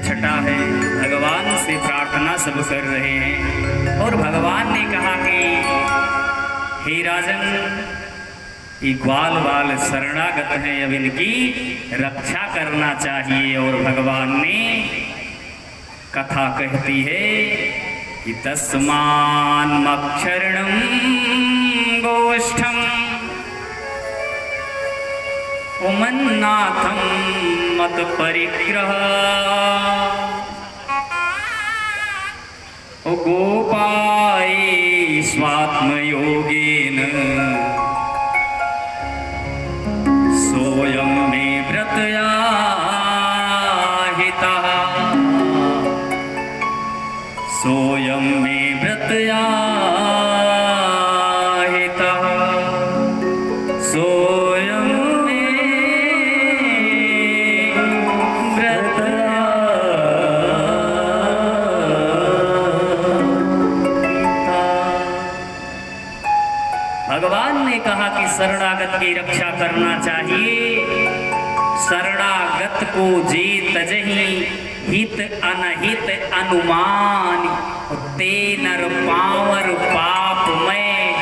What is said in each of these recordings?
छटा है, भगवान से प्रार्थना सब कर रहे हैं। और भगवान ने कहा कि हे राजन, ये ग्वाल बाल शरणागत हैं, अब इनकी रक्षा करना चाहिए। और भगवान ने कथा कहती है कि तस्मान मक्षरणं गोष्ठम उमन्नाथं मत परिग्रह गोपाय स्वात्मयोगेन सोयं मे व्रतया हितः सोयं मे व्रतया हितः सोयं मे व्रतया। भगवान ने कहा कि शरणागत की रक्षा करना चाहिए। शरणागत को जे तजहि हित अनहित अनुमान ते नर पावर पाप में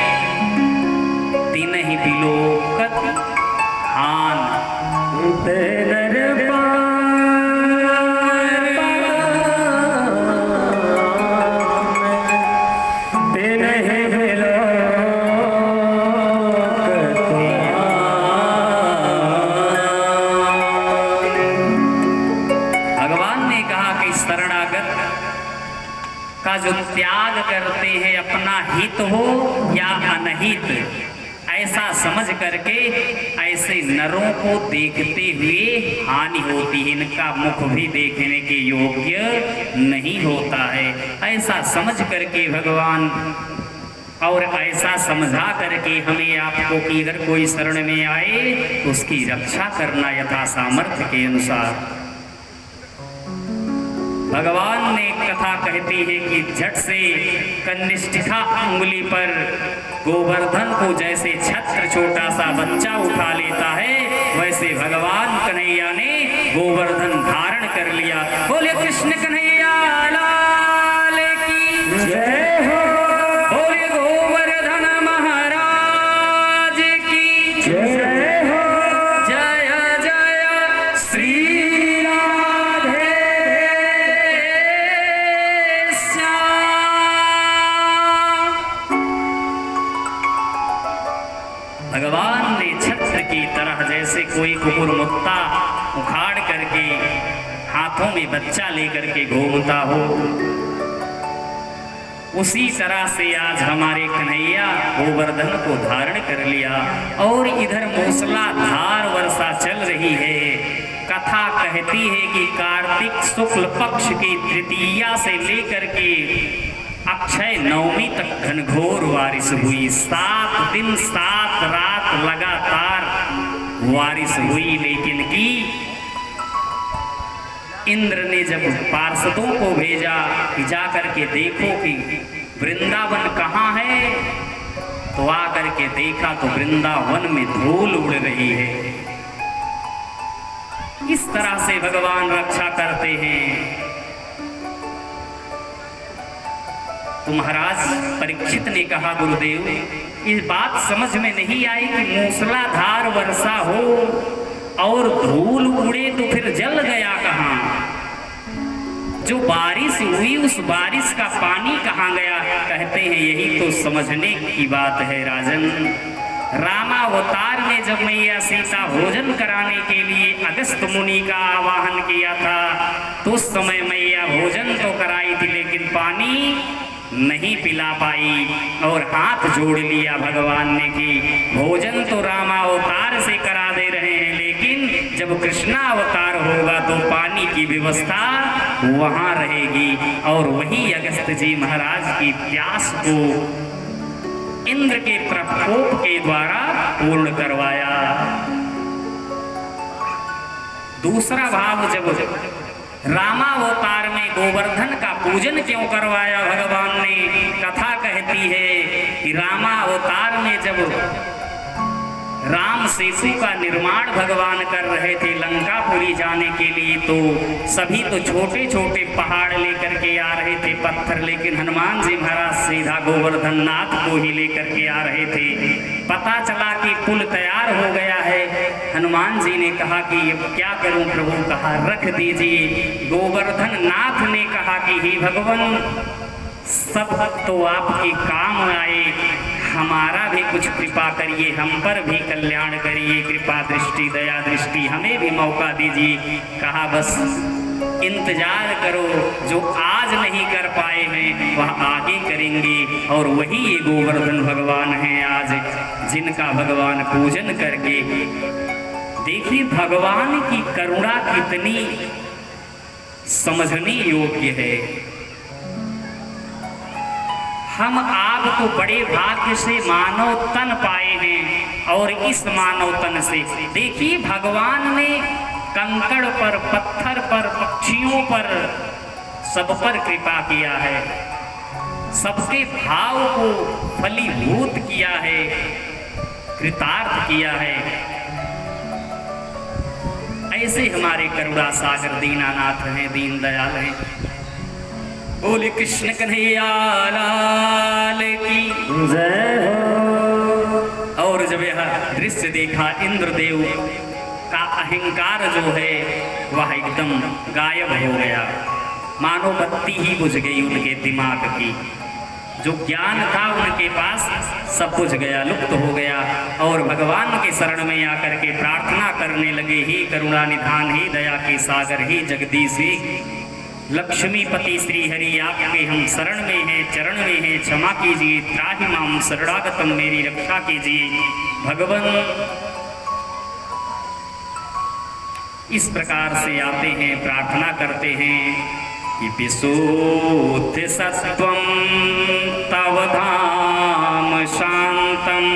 तिनहि बिलोकत हान। ते नर का जो त्याग करते हैं, अपना हित हो या अनहित, ऐसा समझ करके ऐसे नरों को देखते हुए हानि होती है। इनका मुख भी देखने के योग्य नहीं होता है। ऐसा समझ करके भगवान और ऐसा समझा करके हमें आपको कि अगर कोई शरण में आए तो उसकी रक्षा करना यथा सामर्थ्य के अनुसार। भगवान ने कथा कहती है कि झट से कनिष्ठिका उंगली पर गोवर्धन को जैसे छत्र छोटा सा बच्चा उठा लेता है, वैसे भगवान कन्हैया ने गोवर्धन धारण कर लिया। बोले कृष्ण कन्हैया लाल की जय हो, बोले गोवर्धन महाराज की जय हो, जय जय श्री भगवान ने छत्र की तरह जैसे कोई कुकुर मुक्ता उखाड़ करके हाथों में बच्चा लेकर के घूमता हो, उसी तरह से आज हमारे कन्हैया गोवर्धन को धारण कर लिया। और इधर मूसलाधार वर्षा चल रही है। कथा कहती है कि कार्तिक शुक्ल पक्ष की तृतीया से लेकर के अक्षय नवमी तक घनघोर बारिश हुई। 7 दिन 7 रात लगातार बारिश हुई। लेकिन कि इंद्र ने जब पार्षदों को भेजा कि जा करके देखो कि वृंदावन कहाँ है, तो आ करके देखा तो वृंदावन में धूल उड़ रही है। इस तरह से भगवान रक्षा करते हैं। तो महाराज परीक्षित ने कहा गुरुदेव, इस बात समझ में नहीं आई कि मूसलाधार वर्षा हो और धूल उड़े तो फिर जल गया कहाँ? जो बारिश हुई उस बारिश का पानी कहाँ गया? कहते हैं यही तो समझने की बात है राजन। रामावतार ने जब मैया सीता भोजन कराने के लिए अगस्त मुनि का आवाहन किया था, तो उस समय मैया भोजन तो कराई थी लेकिन पानी नहीं पिला पाई। और हाथ जोड़ लिया भगवान ने कि भोजन तो रामावतार से करा दे रहे हैं, लेकिन जब कृष्णावतार होगा तो पानी की व्यवस्था वहां रहेगी। और वही अगस्त जी महाराज की प्यास को इंद्र के प्रकोप के द्वारा पूर्ण करवाया। दूसरा भाव, जब रामावतार में गोवर्धन का पूजन क्यों करवाया भगवान ने? कथा कहती है कि रामावतार में जब राम सेतु का निर्माण भगवान कर रहे थे लंकापुरी जाने के लिए, तो सभी तो छोटे छोटे पहाड़ लेकर के आ रहे थे, पत्थर, लेकिन हनुमान जी महाराज सीधा गोवर्धन नाथ को ही लेकर के आ रहे थे। पता चला कि पुल तैयार हो गया है। हनुमान जी ने कहा कि अब क्या करूं प्रभु? कहा रख दीजिए। गोवर्धन नाथ ने कहा कि हे भगवान, सब तो आपके काम आए, हमारा भी कुछ कृपा करिए, हम पर भी कल्याण करिए, कृपा दृष्टि दया दृष्टि हमें भी मौका दीजिए। कहा बस इंतजार करो, जो आज नहीं कर पाए हैं वह आगे करेंगे। और वही ये गोवर्धन भगवान हैं आज, जिनका भगवान पूजन करके देखिए भगवान की करुणा कितनी समझने योग्य है। हम आप तो बड़े भाग्य से मानव तन पाए हैं, और इस मानव तन से देखिए भगवान ने कंकड़ पर, पत्थर पर, पक्षियों पर, सब पर कृपा किया है, सबके भाव को फलीभूत किया है, कृतार्थ किया है। ऐसे हमारे करुणा सागर दीनानाथ हैं, दीन दयाल हैं। बोले कृष्ण कन्हैया लाल की जय हो। और जब यह दृश्य देखा, इंद्रदेव का अहंकार जो है वह एकदम गायब हो गया, मानो बत्ती ही बुझ गई उनके दिमाग की। जो ज्ञान था उनके पास सब बुझ गया, लुप्त हो गया। और भगवान के शरण में आकर के प्रार्थना करने लगे, ही करुणा निधान, ही दया के सागर, ही जगदीश, ही लक्ष्मीपति श्री हरि, आपके हम शरण में हैं, चरण में हैं, क्षमा कीजिए, त्राहि माम शरणागतम, मेरी रक्षा कीजिए भगवान। इस प्रकार से आते हैं, प्रार्थना करते हैं कि विशुद्ध सत्वं तव धाम शांतम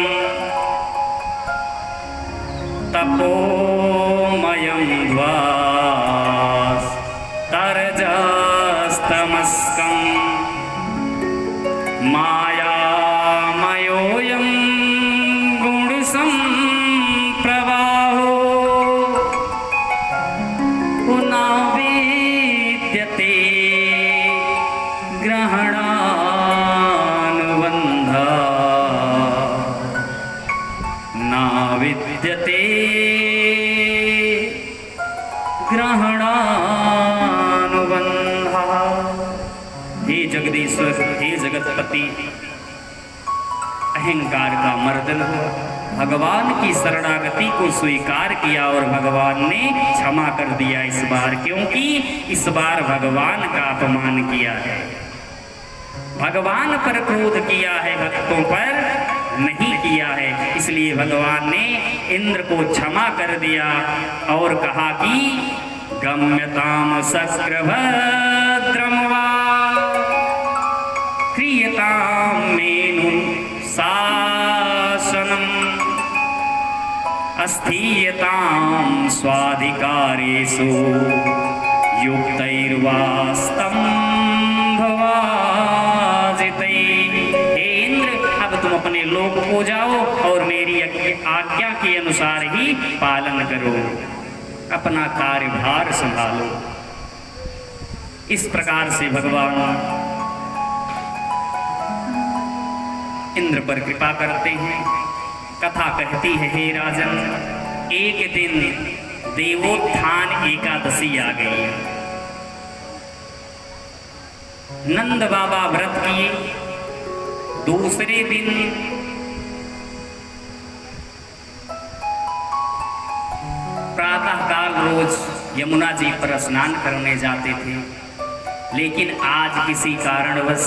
तपोमयं द्वास्तरजस्तमस्कं मायामयोऽयं गुणसम्प्रवाहो नाविद्यते ग्रहणानुबन्धः नाविद्यते ग्रहणानुबन्धः। हे जगदीश्वर, हे जगतपति, अहंकार का मर्दन हुआ, भगवान की शरणागति को स्वीकार किया और भगवान ने क्षमा कर दिया इस बार, क्योंकि इस बार भगवान का अपमान किया है, भगवान पर क्रोध किया है, भक्तों पर नहीं किया है। इसलिए भगवान ने इंद्र को क्षमा कर दिया और कहा कि गम्यताम शक्रभद्रम वा क्रियताम मेनु शासनम अस्थीयतां स्वाधिकारेषु युक्तैर्वास्तं भवाजितै। हे इंद्र, अब तुम अपने लोक को जाओ और मेरी आज्ञा के अनुसार ही पालन करो, अपना कार्यभार संभालो। इस प्रकार से भगवान इंद्र पर कृपा करते हैं। कथा कहती है, हे राजन, एक दिन देवोत्थान एकादशी आ गई। नंद बाबा व्रत किए। दूसरे दिन प्रातःकाल रोज यमुना जी पर स्नान करने जाते थे, लेकिन आज किसी कारणवश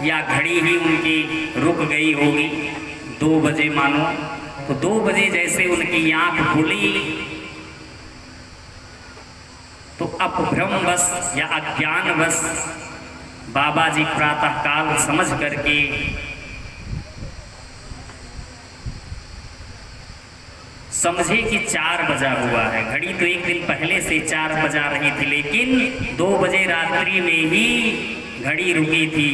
या घड़ी ही उनकी रुक गई होगी, 2 बजे मानो, तो 2 बजे जैसे उनकी आंख खुली तो अपभ्रमवश या अज्ञानवश बाबा जी प्रातःकाल समझ करके समझे कि 4 बजा हुआ है। घड़ी तो एक दिन पहले से 4 बजा रही थी, लेकिन 2 बजे रात्रि में ही घड़ी रुकी थी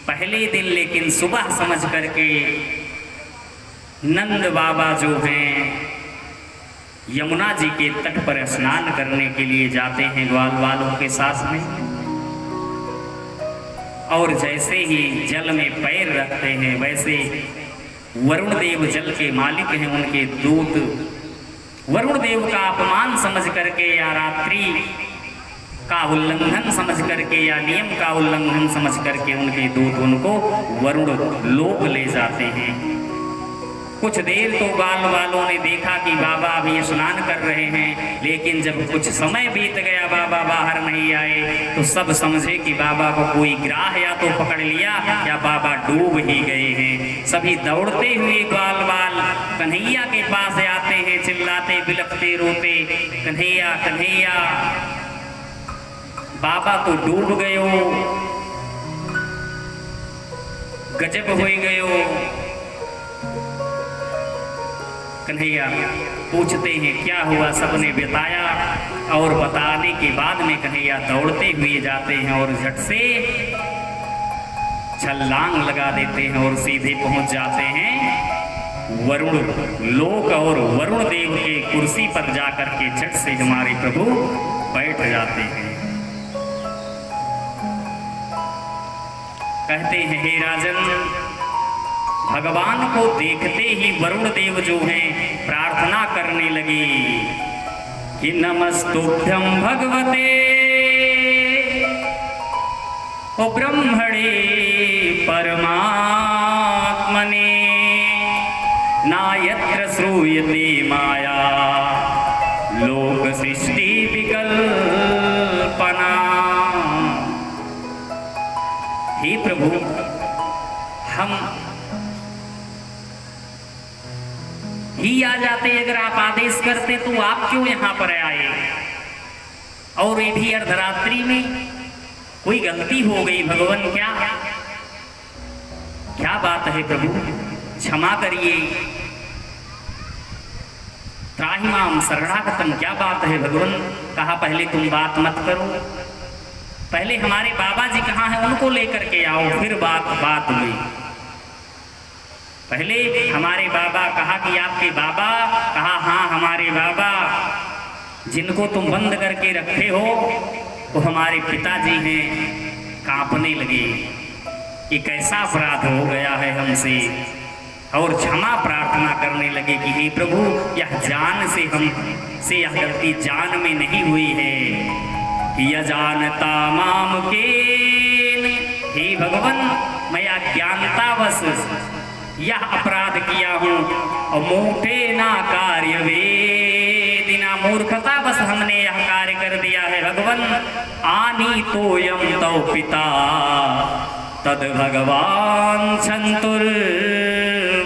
पहले दिन। लेकिन सुबह समझ करके नंद बाबा जो हैं यमुना जी के तट पर स्नान करने के लिए जाते हैं ग्वाल वालों के साथ में, और जैसे ही जल में पैर रखते हैं वैसे वरुण देव जल के मालिक हैं, उनके दूत वरुण देव का अपमान समझ करके या रात्रि का उल्लंघन समझ करके या नियम का उल्लंघन समझ करके उनके दूत उनको वरुण लोक ले जाते हैं। कुछ देर तो बाल वालों ने देखा कि बाबा अभी स्नान कर रहे हैं, लेकिन जब कुछ समय बीत गया बाबा बाहर नहीं आए तो सब समझे कि बाबा को कोई ग्राह या तो पकड़ लिया या बाबा डूब ही गए हैं। सभी दौड़ते हुए ग्वाल बाल कन्हैया के पास आते हैं, चिल्लाते बिलखते रोते, कन्हैया कन्हैया, बाबा तो डूब गयो, गजब हो गयो। कन्हैया पूछते हैं क्या हुआ, सबने बताया और बताने के बाद में कन्हैया दौड़ते हुए जाते हैं और झट से छलांग लगा देते हैं और सीधे पहुंच जाते हैं वरुण लोक और वरुण देव के कुर्सी पर जाकर के झट से हमारे प्रभु बैठ जाते हैं। कहते हैं, हे राजन, भगवान को देखते ही वरुण देव जो हैं प्रार्थना करने लगे कि नमस्तुभ्यं भगवते ओ ब्रह्मणे परमात्मने नायत्र श्रूयते माया लोक सृष्टि विकल्पना। हे प्रभु, हम ही आ जाते, अगर आप आदेश करते तो आप क्यों यहाँ पर आए, और ये भी अर्धरात्रि में। कोई गलती हो गई भगवान, क्या क्या बात है प्रभु, क्षमा करिए। त्राहिमाम शरणागतम, क्या बात है भगवान। कहा पहले तुम बात मत करो, पहले हमारे बाबा जी कहाँ हैं उनको लेकर के आओ, फिर बात हुई। पहले हमारे बाबा, कहा कि आपके बाबा, कहा हाँ हमारे बाबा, जिनको तुम बंद करके रखे हो वो हमारे पिताजी हैं। कांपने लगे, ये कैसा अपराध हो गया है हमसे, और क्षमा प्रार्थना करने लगे कि हे प्रभु, यह जान से हमसे यह गलती जान में नहीं हुई है, यजानता माम के, हे भगवान मैं अज्ञानतावश यह अपराध किया हूँ, और मूठे ना कार्य वेदिना, मूर्खता बस हमने यह कार्य कर दिया है भगवान। आनी तो यम तव पिता तद भगवान छंतुर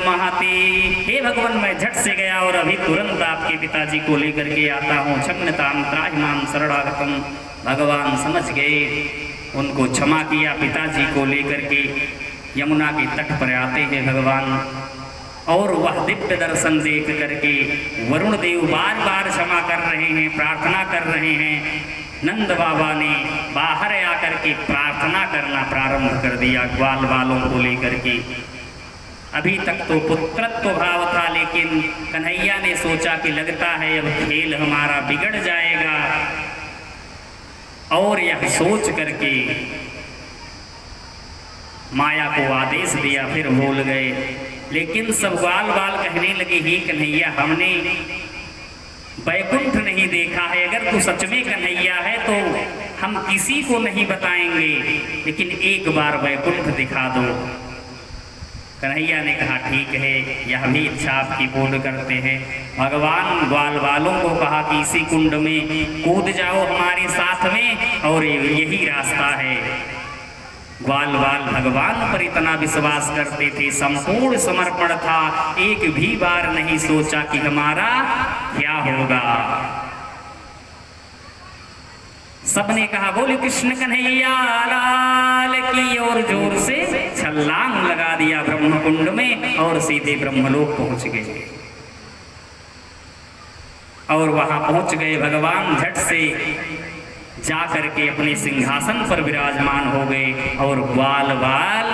महती, हे भगवान मैं झट से गया और अभी तुरंत आपके पिताजी को लेकर के आता हूँ। क्षम्यताम त्राहिमाम शरणागतम, भगवान समझ गए, उनको क्षमा किया। पिताजी को लेकर के यमुना के तट पर आते हैं भगवान, और वह दिव्य दर्शन देख करके वरुण देव बार बार क्षमा कर रहे हैं, प्रार्थना कर रहे हैं। नंद बाबा ने बाहर आकर के प्रार्थना करना प्रारंभ कर दिया ग्वाल बालों को लेकर के। अभी तक तो पुत्रत्व भाव था, लेकिन कन्हैया ने सोचा कि लगता है अब खेल हमारा बिगड़ जाएगा, और यह सोच करके माया को आदेश दिया, फिर भूल गए। लेकिन सब ग्वाल बाल कहने लगे, ही कन्हैया हमने वैकुंठ नहीं देखा है, अगर तू सच में कन्हैया है तो हम किसी को नहीं बताएंगे, लेकिन एक बार वैकुंठ दिखा दो। कन्हैया ने कहा ठीक है, यह भी इच्छा आपकी पूर्ण करते हैं। भगवान ग्वाल बालों को कहा कि इसी कुंड में कूद जाओ हमारे साथ में, और यही रास्ता है। ग्वाल बाल भगवान पर इतना विश्वास करते थे, संपूर्ण समर्पण था, एक भी बार नहीं सोचा कि हमारा क्या होगा। सबने कहा बोले कृष्ण कन्हैया लाल की, और जोर से छलांग लगा दिया ब्रह्म कुंड में, और सीधे ब्रह्मलोक पहुंच गए। और वहां पहुंच गए भगवान, झट से जा करके अपने सिंहासन पर विराजमान हो गए, और ग्वाल बाल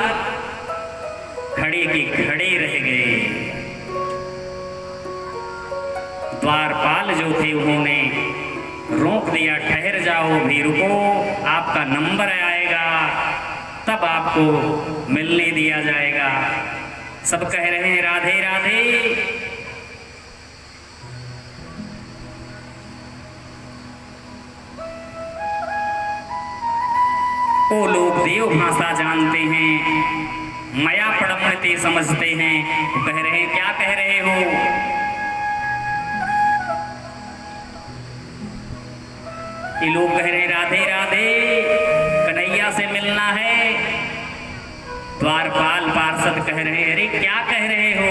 खड़े के खड़े रह गए। द्वारपाल जो थे उन्होंने रोक दिया, ठहर जाओ, भी रुको, आपका नंबर आएगा तब आपको मिलने दिया जाएगा। सब कह रहे हैं राधे राधे। वो लोग देव भाषा जानते हैं, मया पड़मते समझते हैं, तो कह रहे हैं क्या कह रहे हो। ये लोग कह रहे हैं राधे राधे, कन्हैया से मिलना है। द्वारपाल पार्षद कह रहे हैं अरे क्या कह रहे हो,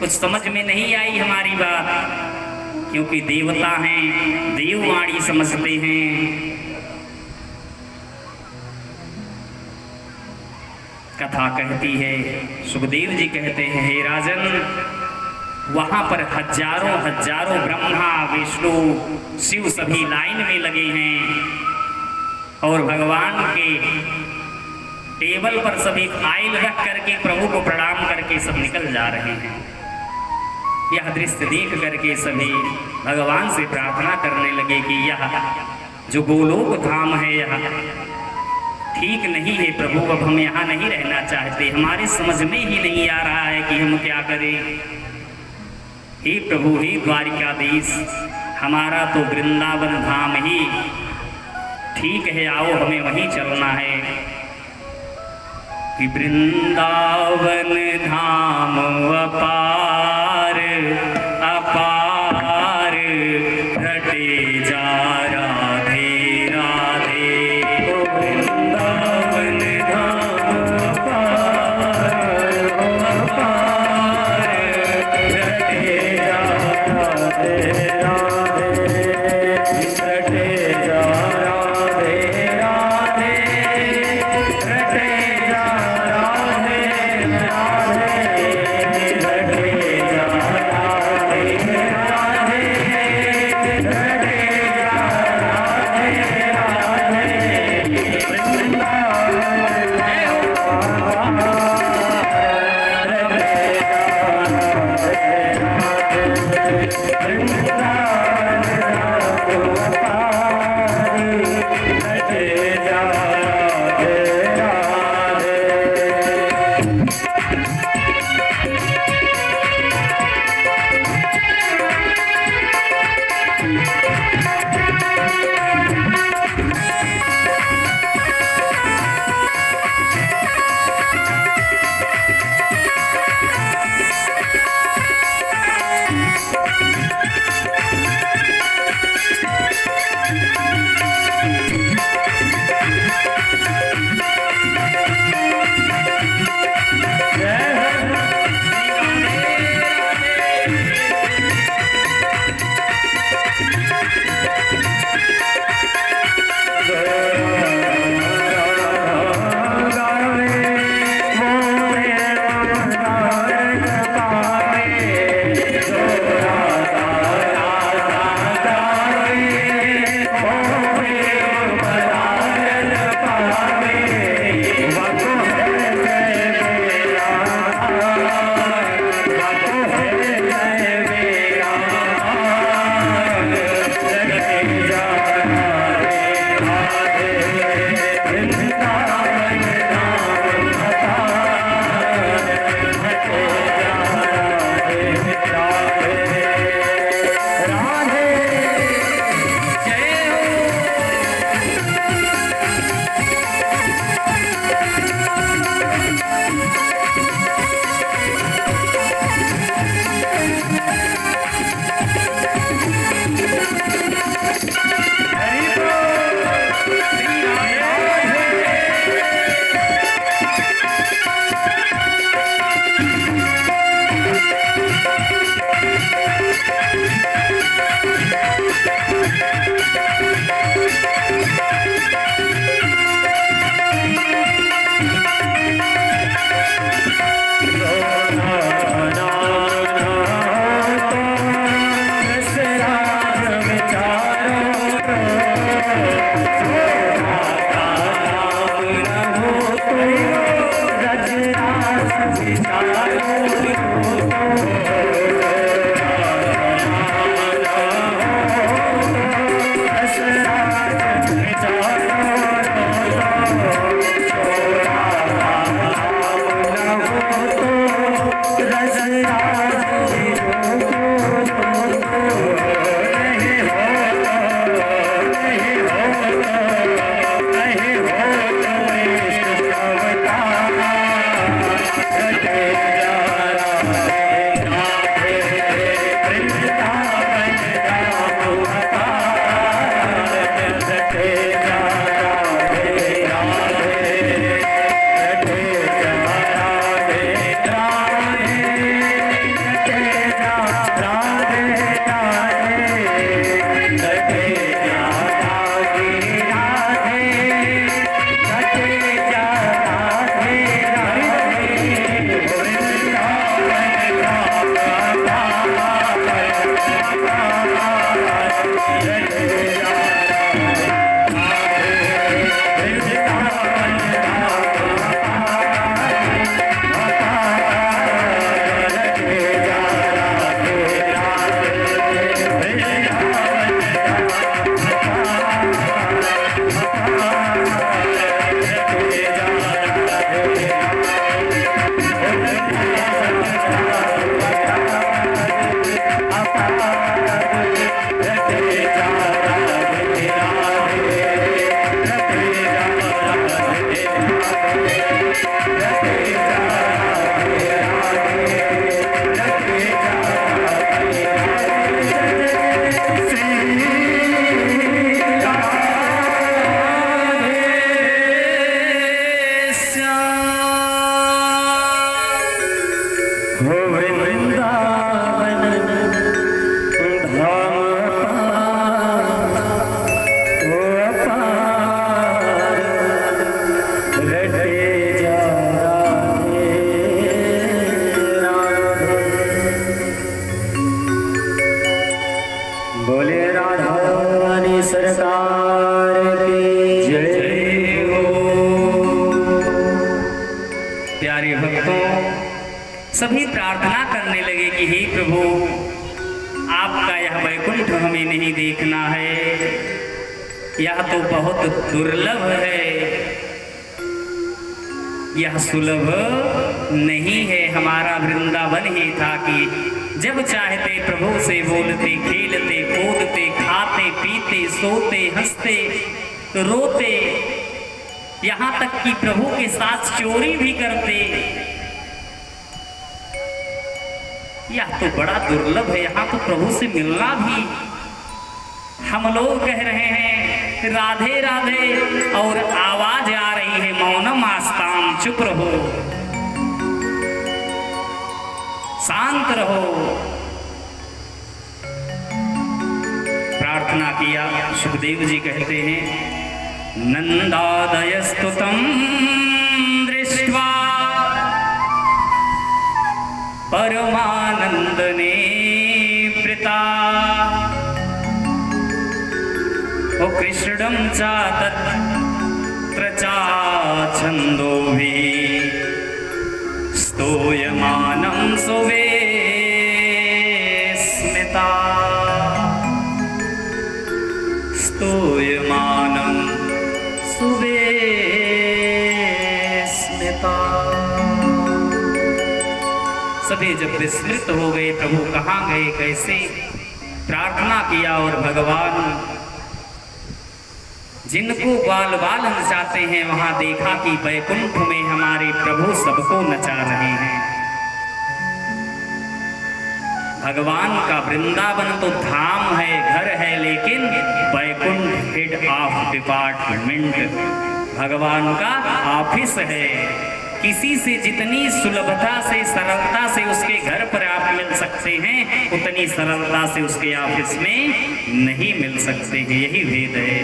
कुछ समझ में नहीं आई हमारी बात, क्योंकि देवता हैं, देववाणी समझते हैं। कथा कहती है, सुखदेव जी कहते हैं हे राजन, वहां पर हजारों हजारों ब्रह्मा विष्णु शिव सभी लाइन में लगे हैं, और भगवान के टेबल पर सभी फाइल रख करके प्रभु को प्रणाम करके सब निकल जा रहे हैं। यह दृश्य देख करके सभी भगवान से प्रार्थना करने लगे कि यह जो गोलोक धाम है यह ठीक नहीं है प्रभु, अब हम यहाँ नहीं रहना चाहते, हमारे समझ में ही नहीं आ रहा है कि हम क्या करें। हे प्रभु, हे द्वारिकाधीश, हमारा तो वृंदावन धाम ही ठीक है, आओ हमें वहीं चलना है। कि वृंदावन धाम अपार अपार रटे जा राधे राधे। वृंदावन धाम अपार अपार रटे जा राधे राधे, रटे जा राधे राधे। सभी प्रार्थना करने लगे कि हे प्रभु, आपका यह वैकुंठ हमें नहीं देखना है, यह तो बहुत दुर्लभ है, यह सुलभ नहीं है। हमारा वृंदावन ही था कि जब चाहते प्रभु से बोलते, खेलते, कूदते, खाते, पीते, सोते, हंसते, रोते, यहाँ तक कि प्रभु के साथ चोरी भी करते। यह तो बड़ा दुर्लभ है, यहाँ तो प्रभु से मिलना भी। हम लोग कह रहे हैं राधे राधे और आवाज आ रही है मौनम आस्ताम, चुप रहो, शांत रहो। प्रार्थना किया। सुखदेव जी कहते हैं नंदादयस्तुतं दृष्ट्वा परमानंदने प्रीता ओ कृष्णं च तत्र च छन्दोभिः स्तूयमानं सुवेस्मिता। स्तूयमानं सुवेस्मिता। सभी जब विस्मृत हो गए, प्रभु कहाँ गए, कैसे, प्रार्थना किया और भगवान जिनको बाल बाल नचाते हैं वहां देखा कि वैकुंठ में हमारे प्रभु सबको नचा रहे हैं। भगवान का वृंदावन तो धाम है, घर है, लेकिन वैकुंठ हेड ऑफ डिपार्टमेंट, भगवान का ऑफिस है। किसी से जितनी सुलभता से, सरलता से उसके घर पर आप मिल सकते हैं, उतनी सरलता से उसके ऑफिस में नहीं मिल सकते हैं। यही भेद है।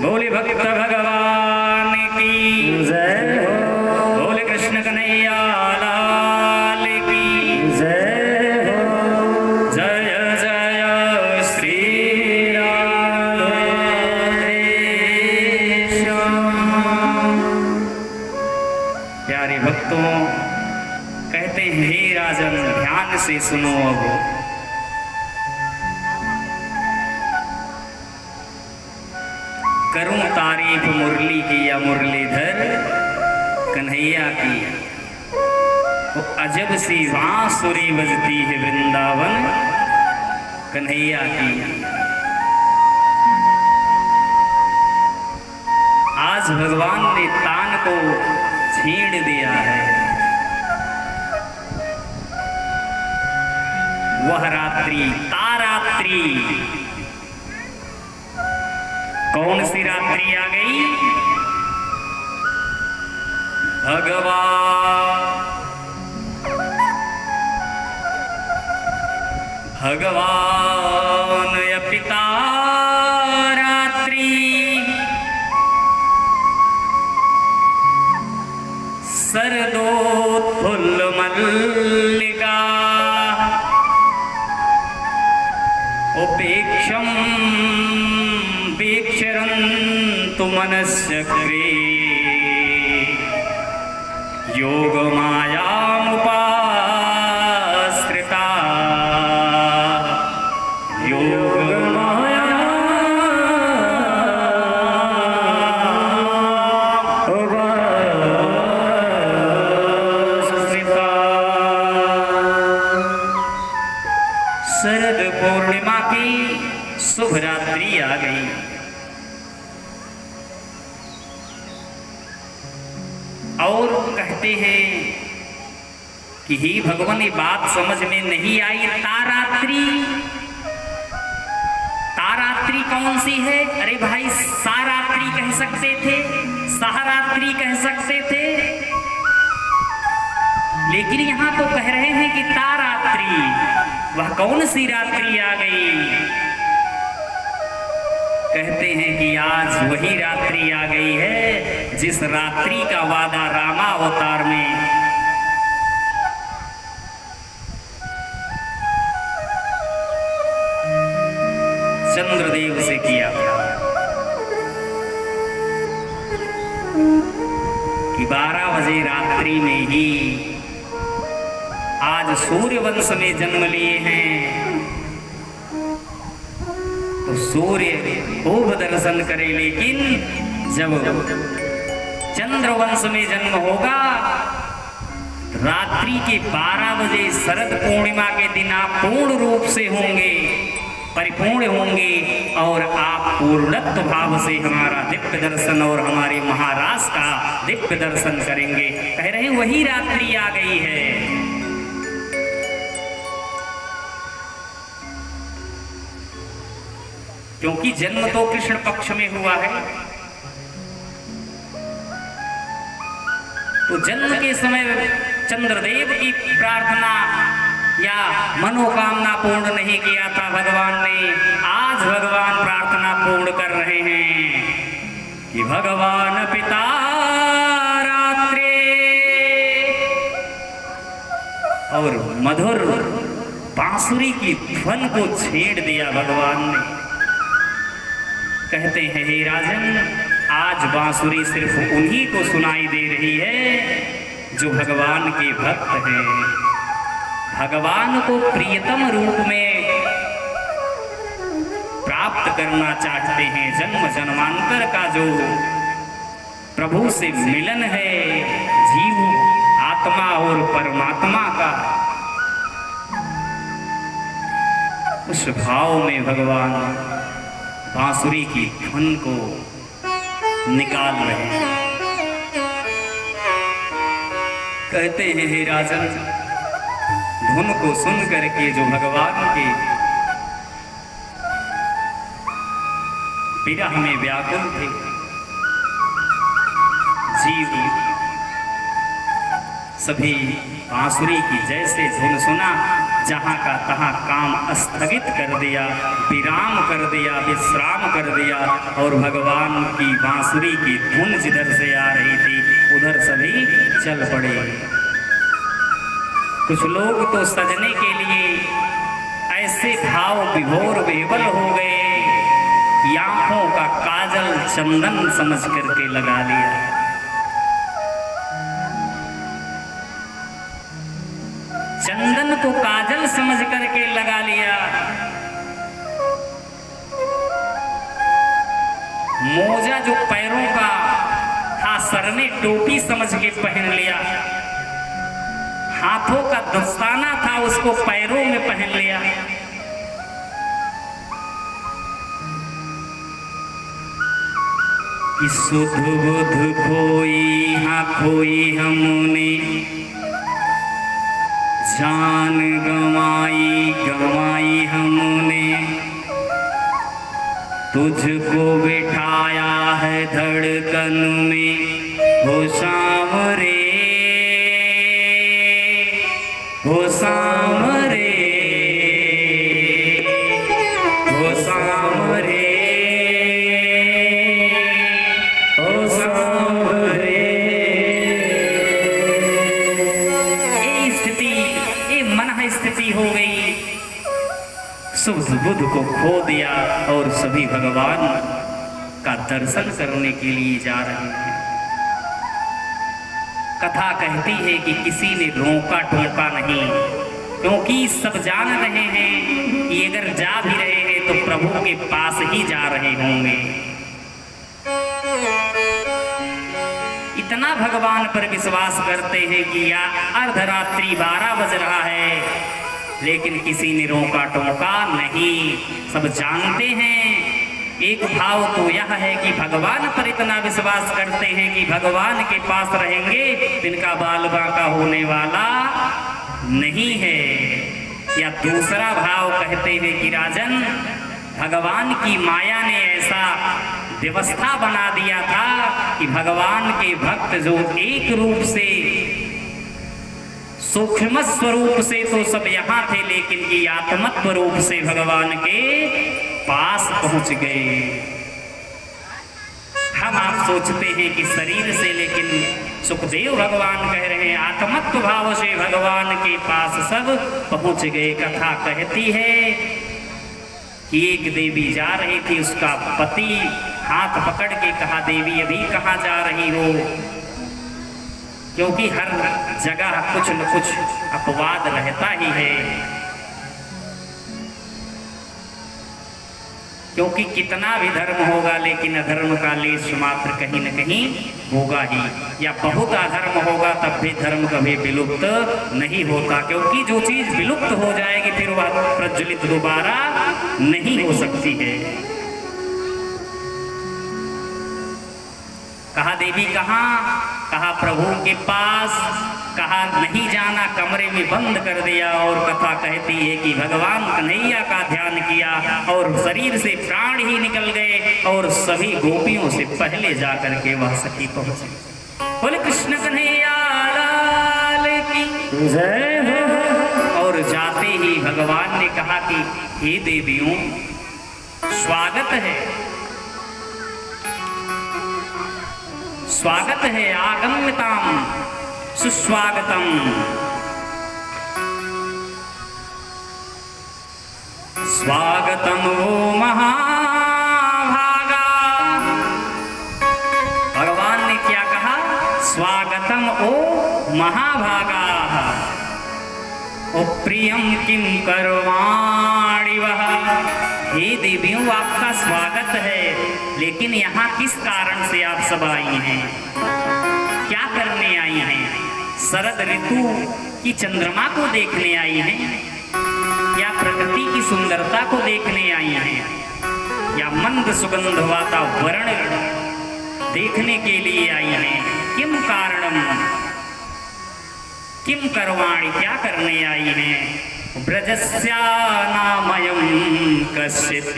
बोले भक्त भगवान की जय हो, बोले कृष्ण कन्हैया लाल की जय हो। जय जय श्री राधे श्याम। प्यारे भक्तों, कहते हैं हे राजन ध्यान से सुनो अब। करूं तारीफ मुरली की या मुरलीधर कन्हैया की, वो अजब सी बांसुरी बजती है वृंदावन कन्हैया की। आज भगवान ने तान को छीन दिया है। वह रात्रि तारात्रि, कौन सी रात्रि आ गई? भगवान या पिता रात्रि, सरदोत्फुल्ल मल्लिका, उपेक्षम वीक्षरन्तु मनश्चक्रे, योगमायामुपाश्रिता, शरद पूर्णिमा की शुभ रात्रि आ गई। और कहते हैं कि हे भगवान, ये बात समझ में नहीं आई। तारात्रि, तारात्रि कौन सी है? अरे भाई सारात्रि कह सकते थे, सहारात्रि कह सकते थे, लेकिन यहां तो कह रहे हैं कि तारात्रि। वह कौन सी रात्रि आ गई? कहते हैं कि आज वही रात्रि आ गई है जिस रात्रि का वादा रामावतार में चंद्रदेव से किया था कि 12 बजे रात्रि में ही आज सूर्य वंश में जन्म लिए हैं, तो सूर्य खूब दर्शन करे, लेकिन जब चंद्रवंश में जन्म होगा रात्रि के 12 बजे शरद पूर्णिमा के दिन आप पूर्ण रूप से होंगे, परिपूर्ण होंगे, और आप पूर्णत्व भाव से हमारा दिव्य दर्शन और हमारे महाराज का दिव्य दर्शन करेंगे। कह रहे हैं वही रात्रि आ गई है। क्योंकि जन्म तो कृष्ण पक्ष में हुआ है, तो जन्म के समय चंद्रदेव की प्रार्थना या मनोकामना पूर्ण नहीं किया था भगवान ने। आज भगवान प्रार्थना पूर्ण कर रहे हैं कि भगवान पिता रात्रे, और मधुर बांसुरी की ध्वन को छेड़ दिया भगवान ने। कहते हैं हे राजन, आज बांसुरी सिर्फ उन्हीं को सुनाई दे रही है जो भगवान के भक्त हैं, भगवान को प्रियतम रूप में प्राप्त करना चाहते हैं। जन्म जन्मांतर का जो प्रभु से मिलन है, जीव आत्मा और परमात्मा का, उस भाव में भगवान बांसुरी की धुन को निकाल रहे हैं। कहते हैं हे राजन, धुन को सुन करके जो भगवान के विरह में व्याकुल थे जीव, सभी बांसुरी की जैसे धुन सुना, जहां का तहां काम स्थगित कर दिया, विराम कर दिया, विश्राम कर दिया, और भगवान की बांसुरी की धुन जिधर से आ रही थी उधर सभी चल पड़े। कुछ लोग तो सजने के लिए ऐसे भाव विभोर बेबल हो गए, आंखों का काजल चंदन समझ करके लगा लिया। चंदन को काजल समझ करके लगा लिया, मोजा जो पैरों का था सर में टोपी समझ के पहन लिया, हाथों का दस्ताना था उसको पैरों में पहन लिया। कि सुध बुध खोई हाँ खोई हमने, जान गंवाई गंवाई हमने, तुझको बिठाया है धड़कन में हो शाम रे, हो शाम रे, हो शाम रे, हो शाम रे। ये स्थिति, ये मन स्थिति हो गई, सुध बुध को खो दिया और सभी भगवान का दर्शन करने के लिए जा रहे हैं। कथा कहती है कि किसी ने रोका टोका नहीं, क्योंकि सब जान रहे हैं कि अगर जा भी रहे हैं तो प्रभु के पास ही जा रहे होंगे। इतना भगवान पर विश्वास करते हैं कि या अर्धरात्रि 12 बज रहा है, लेकिन किसी ने रोका टोका नहीं। सब जानते हैं, एक भाव तो यह है कि भगवान पर इतना विश्वास करते हैं कि भगवान के पास रहेंगे तिनका बाल बांका होने वाला नहीं है। या दूसरा भाव कहते हैं कि राजन, भगवान की माया ने ऐसा व्यवस्था बना दिया था कि भगवान के भक्त जो एक रूप से सूक्ष्म स्वरूप से तो सब यहाँ थे, लेकिन कि आत्मत्व रूप से भगवान के पास पहुंच गए। हम आप सोचते हैं कि शरीर से, लेकिन सुखदेव भगवान कह रहे हैं आत्मत्व भाव से भगवान के पास सब पहुंच गए। कथा कहती है कि एक देवी जा रही थी, उसका पति हाथ पकड़ के कहा, देवी अभी कहाँ जा रही हो? क्योंकि हर जगह कुछ न कुछ अपवाद रहता ही है, क्योंकि कितना भी धर्म होगा लेकिन अधर्म का लेश मात्र कहीं न कहीं होगा ही, या बहुत अधर्म होगा तब भी धर्म कभी विलुप्त नहीं होता, क्योंकि जो चीज विलुप्त हो जाएगी फिर वह प्रज्वलित दोबारा नहीं हो सकती है। कहा देवी कहाँ? कहा प्रभु के पास। कहा नहीं जाना, कमरे में बंद कर दिया। और कथा कहती है कि भगवान कन्हैया का ध्यान किया और शरीर से प्राण ही निकल गए और सभी गोपियों से पहले जाकर के वह सखी पहुंची। बोले कृष्ण कन्हैया लाल की जय हो। और जाते ही भगवान ने कहा कि हे देवियों, स्वागत है, स्वागत है, आगम्यताम सुस्वागतम। स्वागतम ओ महाभागा। भगवान ने क्या कहा? स्वागतम ओ महाभागा। ओ प्रियम किम करवाणि वह। हे देवियों, आपका स्वागत है, लेकिन यहाँ किस कारण से आप सब आई हैं? क्या करने आई हैं? शरद ऋतु की चंद्रमा को देखने आई हैं, या प्रकृति की सुंदरता को देखने आई हैं, या मंद सुगंध वातावरण देखने के लिए आई हैं? किम कारणम किम करवाणि, क्या करने आई हैं? ब्रजस्या नामयं कश्चित्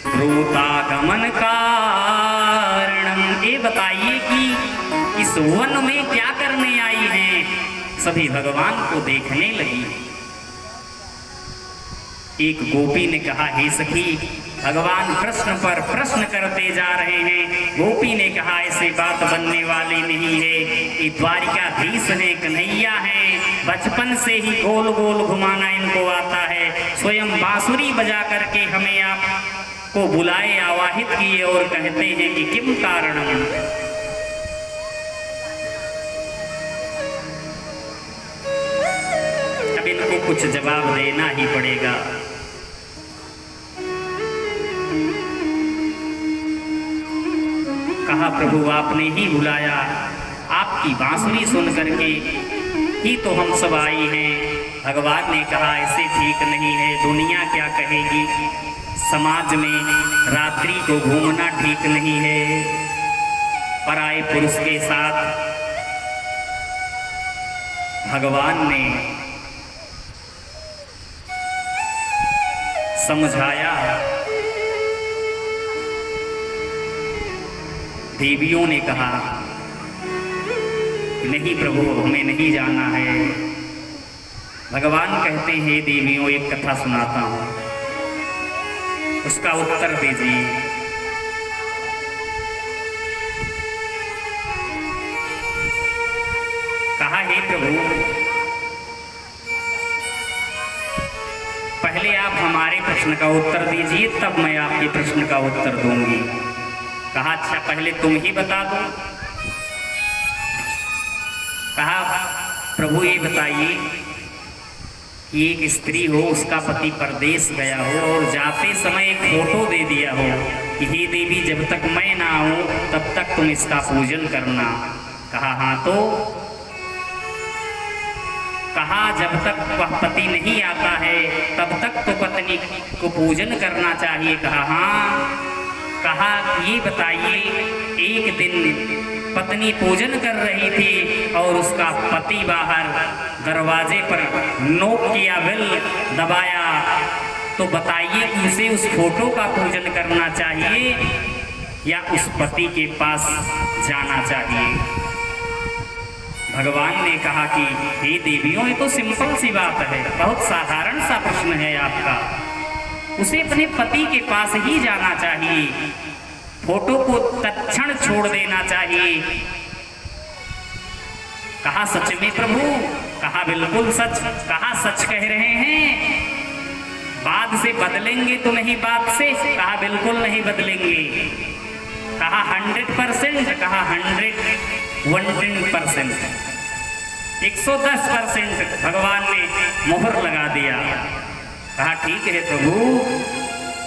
ब्रूतागमन कारणम। ये बताइए कि इस वन में क्या करने आई हैं? सभी भगवान को देखने लगी। एक गोपी ने कहा, हे सखी, भगवान प्रश्न पर प्रश्न करते जा रहे हैं। गोपी ने कहा, ऐसी बात बनने वाली नहीं है, ये द्वारिकाधीश है, कन्हैया है, बचपन से ही गोल गोल घुमाना इनको आता है, स्वयं बांसुरी बजा करके हमें आपको बुलाए, आवाहित किए और कहते हैं कि किम कारणम। अब इनको कुछ जवाब देना ही पड़ेगा। कहा प्रभु आपने ही बुलाया, आपकी बांसुरी सुन करके ही तो हम सब आए हैं। भगवान ने कहा ऐसे ठीक नहीं है, दुनिया क्या कहेगी, समाज में रात्रि को घूमना ठीक नहीं है, पराये पुरुष के साथ। भगवान ने समझाया, देवियों ने कहा नहीं प्रभु हमें नहीं जाना है। भगवान कहते हैं देवियों एक कथा सुनाता हूं, उसका उत्तर दीजिए। कहा हे प्रभु पहले आप हमारे प्रश्न का उत्तर दीजिए, तब मैं आपके प्रश्न का उत्तर दूंगी। कहा अच्छा पहले तुम ही बता दो। कहा प्रभु ये बताइए कि एक स्त्री हो, उसका पति परदेश गया हो और जाते समय एक फोटो दे दिया हो कि हे देवी जब तक मैं ना आऊं तब तक तुम इसका पूजन करना। कहा हाँ तो। कहा जब तक वह पति नहीं आता है तब तक तो पत्नी को पूजन करना चाहिए। कहा हाँ। कहा ये बताइए एक दिन पत्नी पूजन कर रही थी और उसका पति बाहर दरवाजे पर नोक किया, बेल दबाया, तो बताइए कि उसे उस फोटो का पूजन करना चाहिए या उस पति के पास जाना चाहिए। भगवान ने कहा कि हे देवियों ये तो सिंपल सी बात है, बहुत साधारण सा प्रश्न है आपका, उसे अपने पति के पास ही जाना चाहिए, फोटो को तत्क्षण छोड़ देना चाहिए। कहा सच में प्रभु? कहा बिल्कुल सच। कहा सच कह रहे हैं? बाद से बदलेंगे तो नहीं बात से? कहा बिल्कुल नहीं बदलेंगे। कहा 100%? कहा 110%, 110% भगवान ने मोहर लगा दिया। कहा ठीक है प्रभु,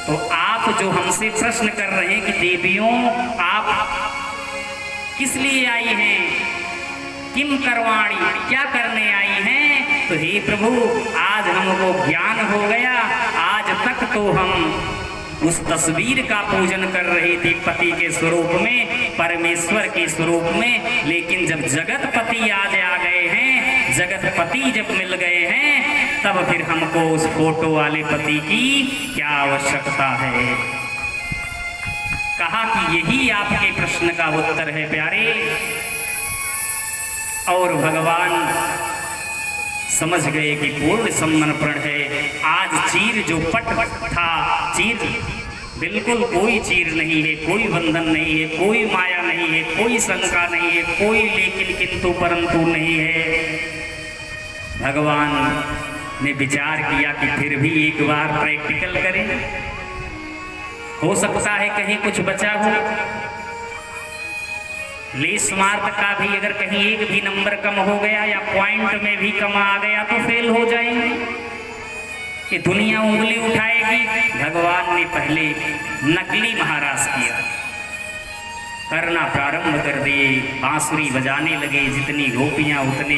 तो आप जो हमसे प्रश्न कर रहे हैं कि देवियों आप किस लिए आई हैं, किम करवाणी, क्या करने आई हैं, तो हे प्रभु आज हमको ज्ञान हो गया। आज तक तो हम उस तस्वीर का पूजन कर रही थी पति के स्वरूप में, परमेश्वर के स्वरूप में, लेकिन जब जगतपति आज आ गए हैं, जगतपति जब मिल गए हैं, तब फिर हमको उस फोटो वाले पति की क्या आवश्यकता है। कहा कि यही आपके प्रश्न का उत्तर है प्यारे। और भगवान समझ गए कि पूर्ण समर्पण है। आज चीर जो पट था, चीर बिल्कुल कोई चीर नहीं है, कोई बंधन नहीं है, कोई माया नहीं है, कोई शंका नहीं है, कोई लेकिन किंतु परंतु नहीं है। भगवान ने विचार किया कि फिर भी एक बार प्रैक्टिकल करें, हो सकता है कहीं कुछ बचा हो। लेस मार्क का भी अगर कहीं एक भी नंबर कम हो गया या पॉइंट में भी कम आ गया तो फेल हो जाएंगे, कि दुनिया उंगली उठाएगी। भगवान ने पहले नकली महाराज किया, करना प्रारंभ कर दिए, बांसुरी बजाने लगे, जितनी गोपियां उतने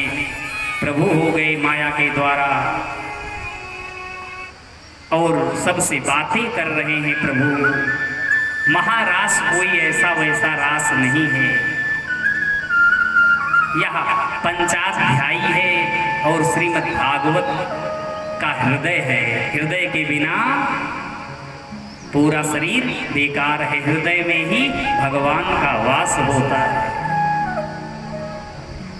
प्रभु हो गए माया के द्वारा, और सबसे बातें कर रहे हैं प्रभु। महारास कोई ऐसा वैसा रास नहीं है, यह पंचाध्यायी है और श्रीमद् भागवत का हृदय है। हृदय के बिना पूरा शरीर बेकार है, हृदय में ही भगवान का वास होता है,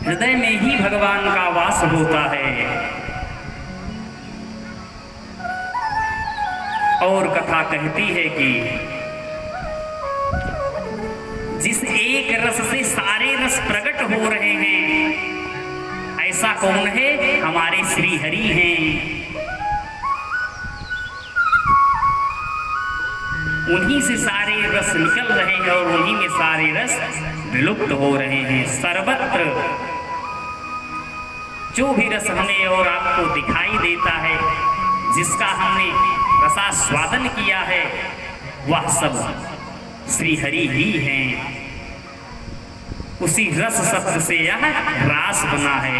हृदय में ही भगवान का वास होता है। और कथा कहती है कि जिस एक रस से सारे रस प्रकट हो रहे हैं, ऐसा कौन है? हमारे श्री हरि हैं। उन्हीं से सारे रस निकल रहे हैं और उन्हीं में सारे रस विलुप्त हो रहे हैं। सर्वत्र जो भी रस हमें और आपको दिखाई देता है, जिसका हमने रसास्वादन किया है, वह सब श्री हरि ही हैं। उसी रस शब्द से यह रास बना है।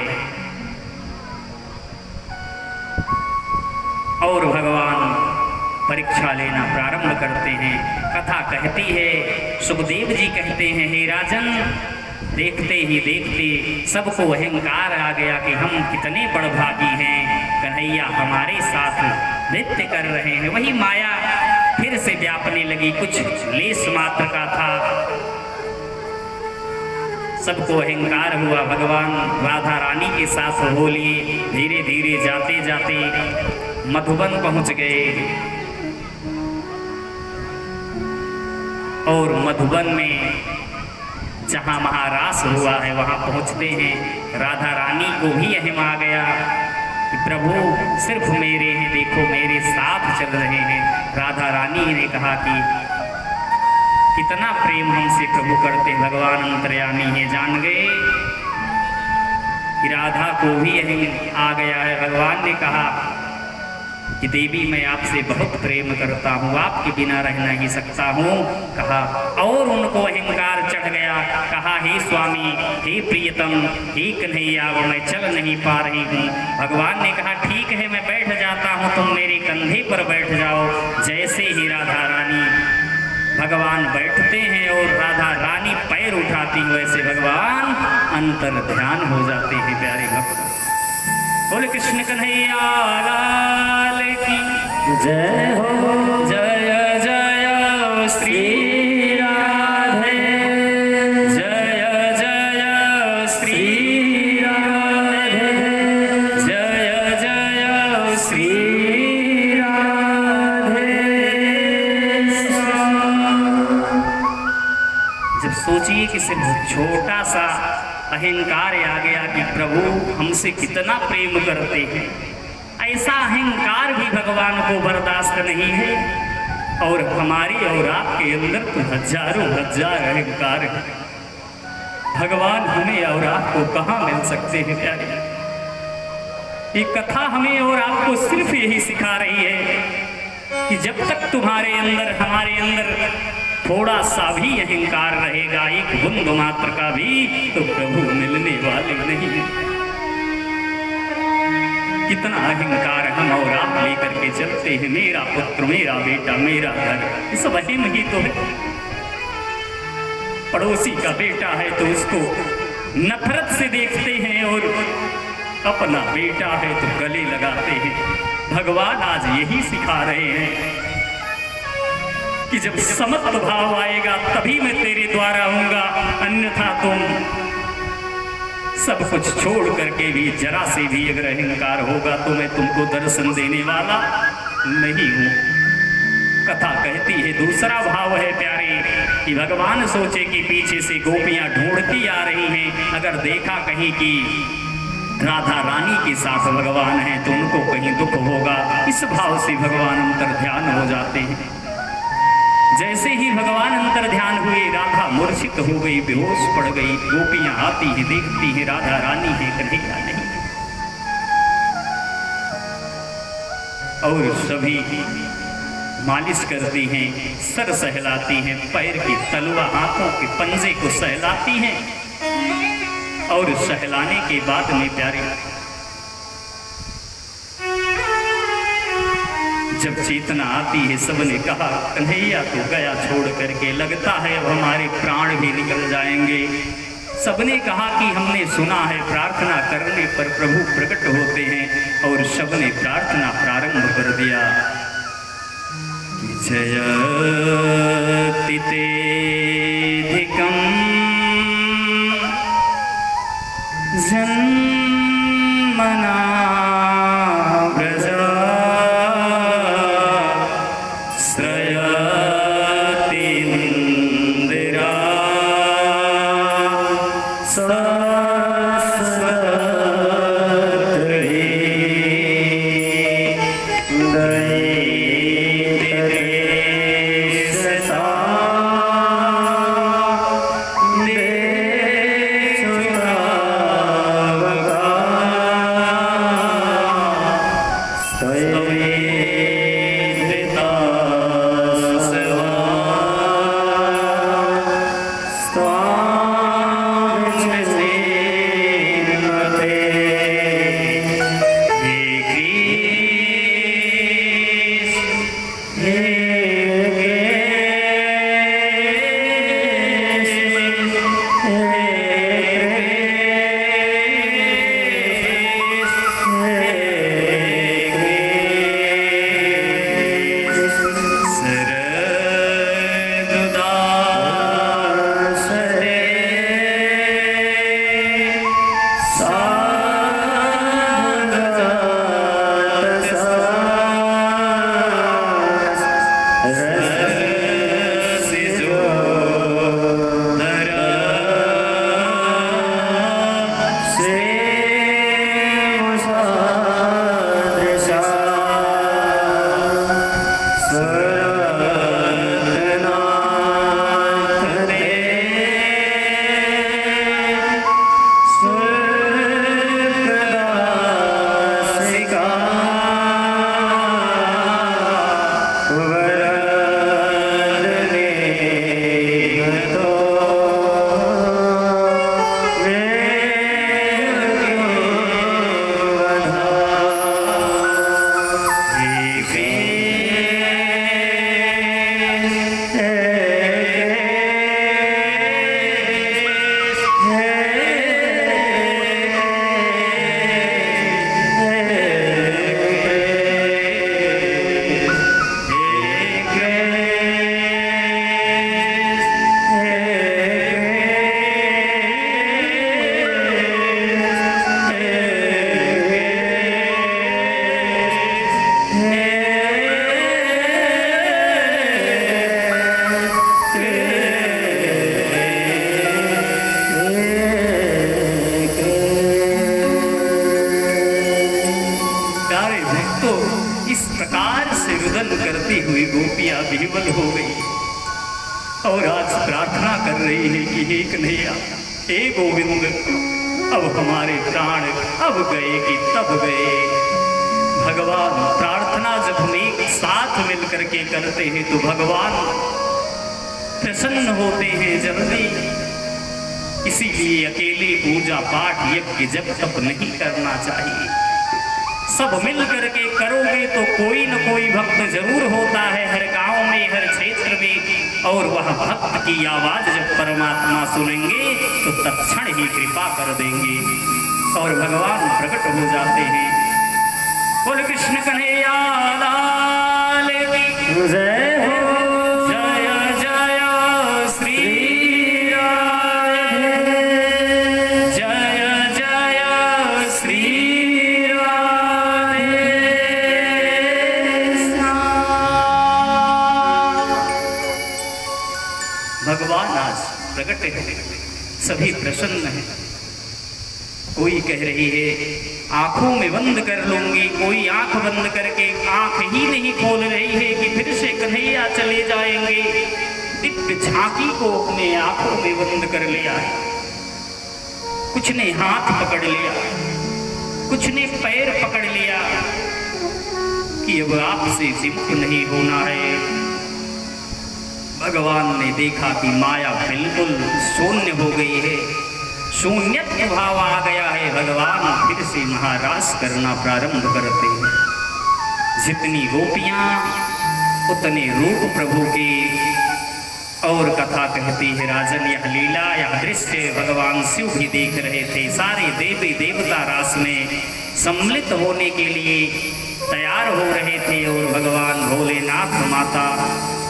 और भगवान परीक्षा लेना प्रारंभ करते हैं। कथा कहती है, सुखदेव जी कहते हैं, हे राजन, देखते ही देखते सबको अहंकार आ गया कि हम कितने बड़भागी हैं, कन्हैया हमारे साथ नृत्य कर रहे हैं। वही माया फिर से व्यापने लगी, कुछ लेस मात्र का था। सबको अहंकार हुआ। भगवान राधा रानी के साथ हो लिए। धीरे धीरे जाते जाते मधुबन पहुंच गए और मधुबन में जहाँ महारास हुआ है वहाँ पहुँचते हैं। राधा रानी को भी अहम आ गया कि प्रभु सिर्फ मेरे हैं, देखो मेरे साथ चल रहे हैं। राधा रानी ने कहा कि कितना प्रेम हमसे प्रभु करते। भगवान अंतर्यामी है, जान गए कि राधा को भी अहम आ गया है। भगवान ने कहा कि देवी मैं आपसे बहुत प्रेम करता हूँ, आपके बिना रह नहीं सकता हूँ। कहा और उनको अहंकार चढ़ गया। कहा हे स्वामी, हे प्रियतम, हे कन्हैया, वो मैं चल नहीं पा रही हूँ। भगवान ने कहा ठीक है, मैं बैठ जाता हूँ, तुम मेरे कंधे पर बैठ जाओ। जैसे ही राधा रानी भगवान बैठते हैं और राधा रानी पैर उठाती हैं, वैसे भगवान अंतर ध्यान हो जाते हैं। प्यारे भक्त, बोले कृष्ण कन्हैया लाल की जय हो। जय जय श्री राधे, जय जय श्री राधे, जय जय श्री राधे। जब सोचिए कि सिर्फ छोटा सा अहंकार आ गया कि प्रभु हमसे कितना प्रेम करते हैं, ऐसा अहंकार भी भगवान को बर्दाश्त नहीं है। और हमारी और आपके अंदर तो हजारों हजार अहंकार है। भगवान हमें और आपको कहाँ मिल सकते हैं प्यारे? ये कथा हमें और आपको सिर्फ यही सिखा रही है कि जब तक तुम्हारे अंदर हमारे अंदर थोड़ा सा भी अहंकार रहेगा, एक बूंद मात्र का भी, तो प्रभु मिलने वाले नहीं। कितना अहंकार हम और आप लेकर के चलते हैं, मेरा पुत्र, मेरा बेटा, मेरा घर, ये सब अहिम ही तो है। पड़ोसी का बेटा है तो उसको नफरत से देखते हैं और अपना बेटा है तो गले लगाते हैं। भगवान आज यही सिखा रहे हैं कि जब समत्व भाव आएगा तभी मैं तेरे द्वारा आऊंगा, अन्यथा तुम सब कुछ छोड़ करके भी जरा से भी अगर अहंकार होगा तो मैं तुमको दर्शन देने वाला नहीं हूं। कथा कहती है, दूसरा भाव है प्यारे कि भगवान सोचे कि पीछे से गोपियां ढूंढती आ रही हैं, अगर देखा कहीं कि राधा रानी के साथ भगवान है तो उनको कहीं दुख होगा। इस भाव से भगवान अंतर ध्यान हो जाते हैं। जैसे ही भगवान अंतर ध्यान हुए, राधा मूर्छित हो गई, बेहोश पड़ गई। गोपियां आती हैं, देखती हैं राधा रानी है, कन्हैया नहीं। और सभी मालिश करती हैं, सर सहलाती हैं, पैर की तलवा, हाथों के पंजे को सहलाती हैं। और सहलाने के बाद में प्यारे जब चेतना आती है, सबने कहा कन्हैया तो गया छोड़ करके, लगता है अब हमारे प्राण भी निकल जाएंगे। सबने कहा कि हमने सुना है प्रार्थना करने पर प्रभु प्रकट होते हैं। और सबने प्रार्थना प्रारंभ कर दिया। जयति तेधिकं जन्मना हुई गोपियां विह्वल हो गई और आज प्रार्थना कर रही है कि हे कन्हैया, हे गोविंद, अब हमारे प्राण अब गए कि तब गए। भगवान प्रार्थना जब हम एक साथ मिलकर के करते हैं तो भगवान प्रसन्न होते हैं जल्दी। इसीलिए अकेले पूजा पाठ यज्ञ जब तक नहीं करना चाहिए, सब मिल करके करोगे तो कोई न कोई भक्त जरूर होता है हर गांव में, हर क्षेत्र में, और वह भक्त की आवाज जब परमात्मा सुनेंगे तो तत्क्षण ही कृपा कर देंगे और भगवान प्रकट हो जाते हैं। बोल कृष्ण कन्हैया लाल की जय हो। भगवान आज प्रकट है, सभी प्रसन्न हैं। कोई कह रही है आंखों में बंद कर लूंगी, कोई आंख बंद करके आंख ही नहीं खोल रही है कि फिर से कन्हैया चले जाएंगे। दिव्य झांकी को अपने आंखों में बंद कर लिया है। कुछ ने हाथ पकड़ लिया, कुछ ने पैर पकड़ लिया कि अब आपसे जिम्प नहीं होना है। भगवान ने देखा कि माया बिल्कुल शून्य हो गई है, शून्यत्व भाव आ गया है। भगवान फिर से महारास करना प्रारंभ करते हैं। जितनी गोपियां उतने रूप प्रभु के, और कथा कहती है राजन यह लीला यह दृश्य भगवान शिव भी देख रहे थे। सारे देवी देवता रास में सम्मिलित होने के लिए तैयार हो रहे थे और भगवान भोलेनाथ माता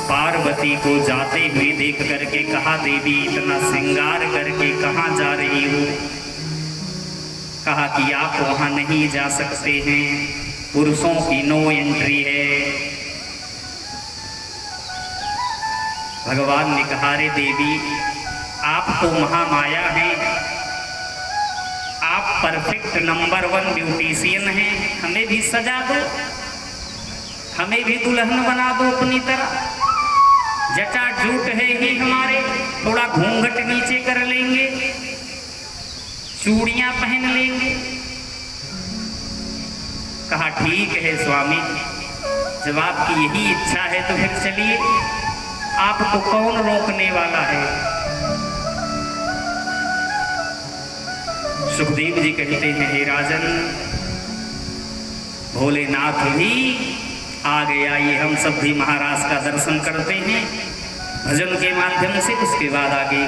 पार्वती को जाते हुए देख करके कहा, देवी इतना श्रृंगार करके कहाँ जा रही हो? कहा कि आप वहां नहीं जा सकते हैं, पुरुषों की नो एंट्री है। भगवान ने कहा, रे देवी आप तो महामाया हैं, आप परफेक्ट नंबर 1 ब्यूटिशियन हैं, हमें भी सजा दो, हमें भी दुल्हन बना दो अपनी तरह। जटा जूट है ही हमारे, थोड़ा घूंघट नीचे कर लेंगे, चूड़ियां पहन लेंगे। कहा ठीक है स्वामी, जब आपकी यही इच्छा है तो फिर चलिए, आपको कौन रोकने वाला है। सुखदेव जी कहते हैं, हे राजन भोलेनाथ भी आ गया, ये हम सब भी महाराज का दर्शन करते हैं भजन के माध्यम से, उसके बाद आगे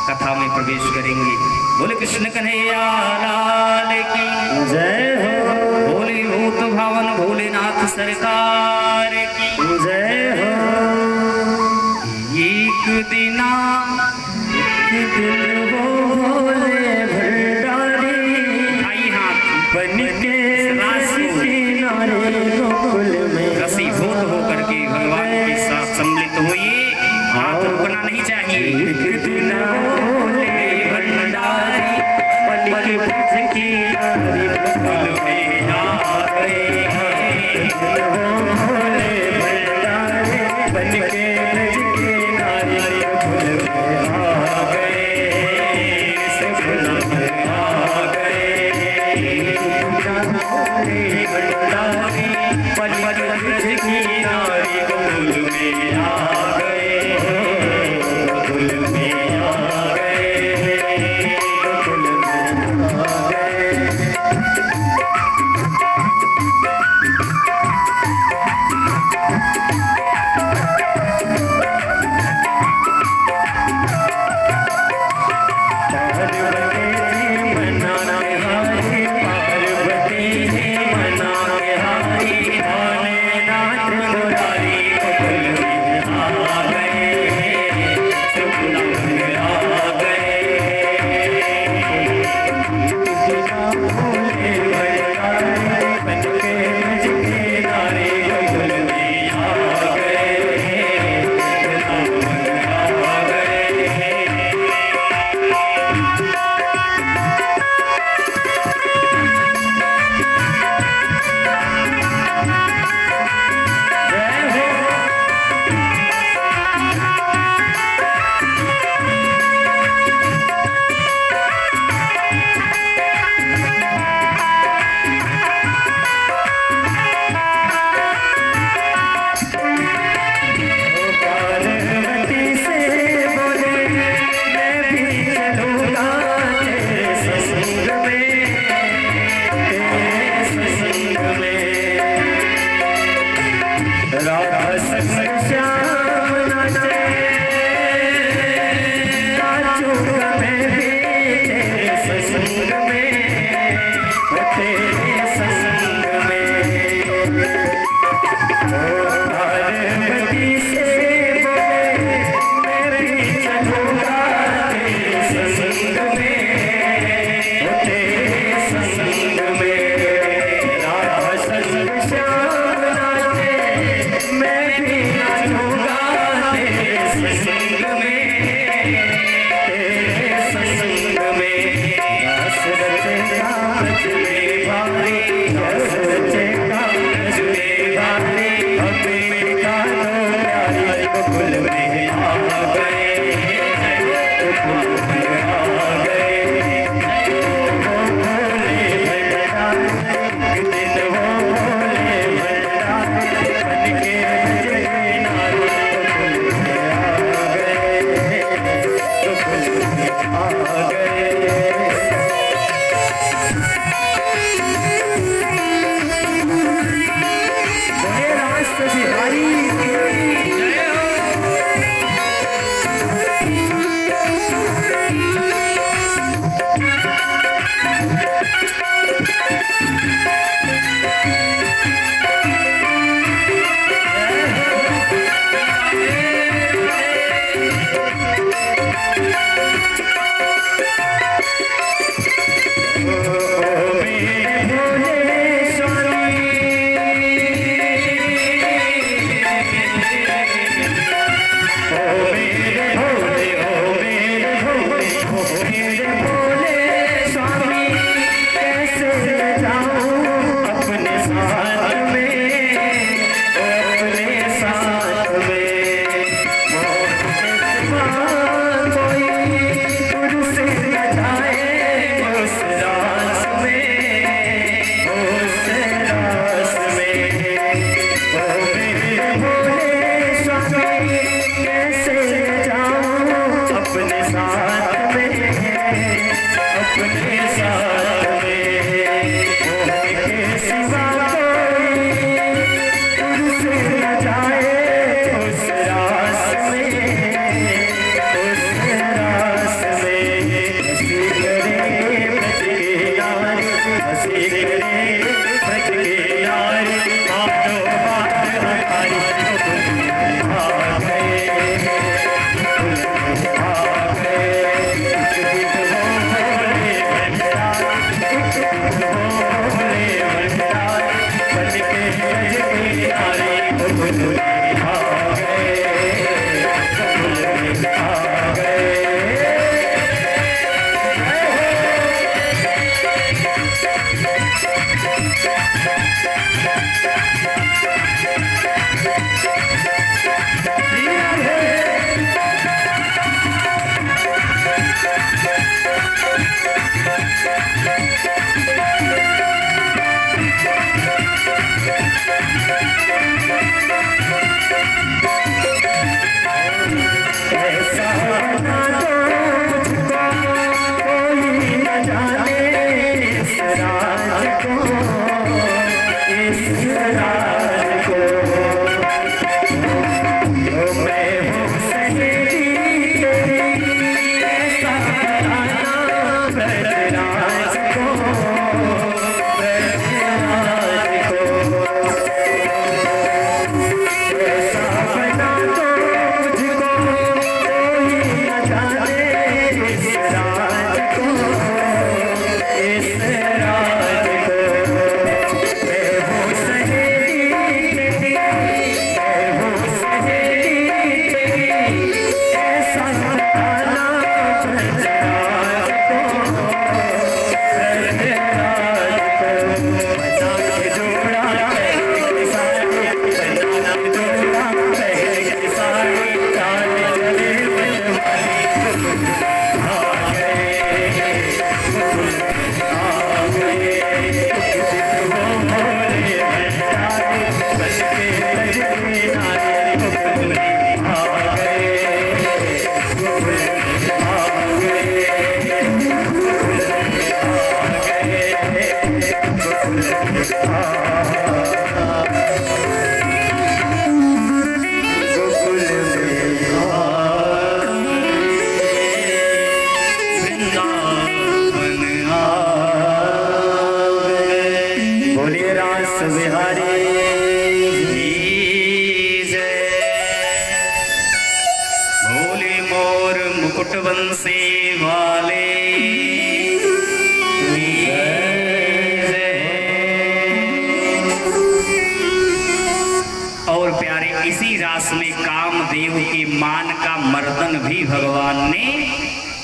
कथा में प्रवेश करेंगे। बोले कृष्ण कन्हैया लाल की जय हो। भोले भूत भावन भोलेनाथ सरकार की जय हो। एक दिन वो भोले भंडारी आई हाथ बन के रसीभूत होकर के भगवान के साथ सम्मिलित होइए, हाथ रुकना नहीं चाहिए। एक दिन भोले भंडारी बन के ब्रज की नारी गोकुल में आ गए। भोले भंडारी बन के ब्रज की नारी गोकुल में आ गए, गोकुल में आ गए। भोले भंडारी बन के ब्रज की नारी गोकुल में आ गए, गोकुल में आ गए, गोकुल में आ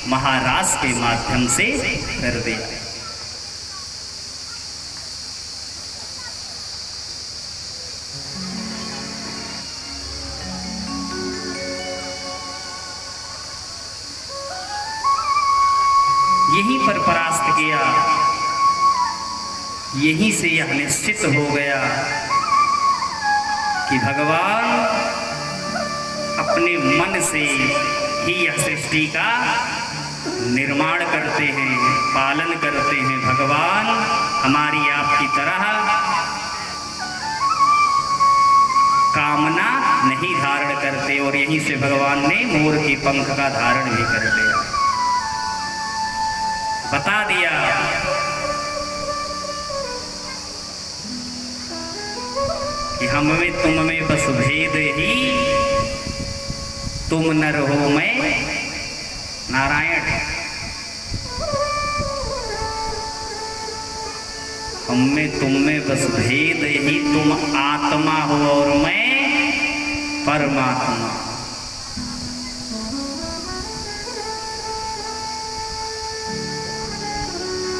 महारास के माध्यम से कर दिया। यहीं पर परास्त किया, यहीं से यह निश्चित हो गया कि भगवान अपने मन से ही यह सृष्टि का निर्माण करते हैं, पालन करते हैं। भगवान हमारी आपकी तरह कामना नहीं धारण करते और यहीं से भगवान ने मोर के पंख का धारण भी कर लिया। बता दिया कि हम में तुम में बस भेद ही, तुम नर हो मैं नारायण। हम में तुम में बस भेद यही, तुम आत्मा हो और मैं परमात्मा।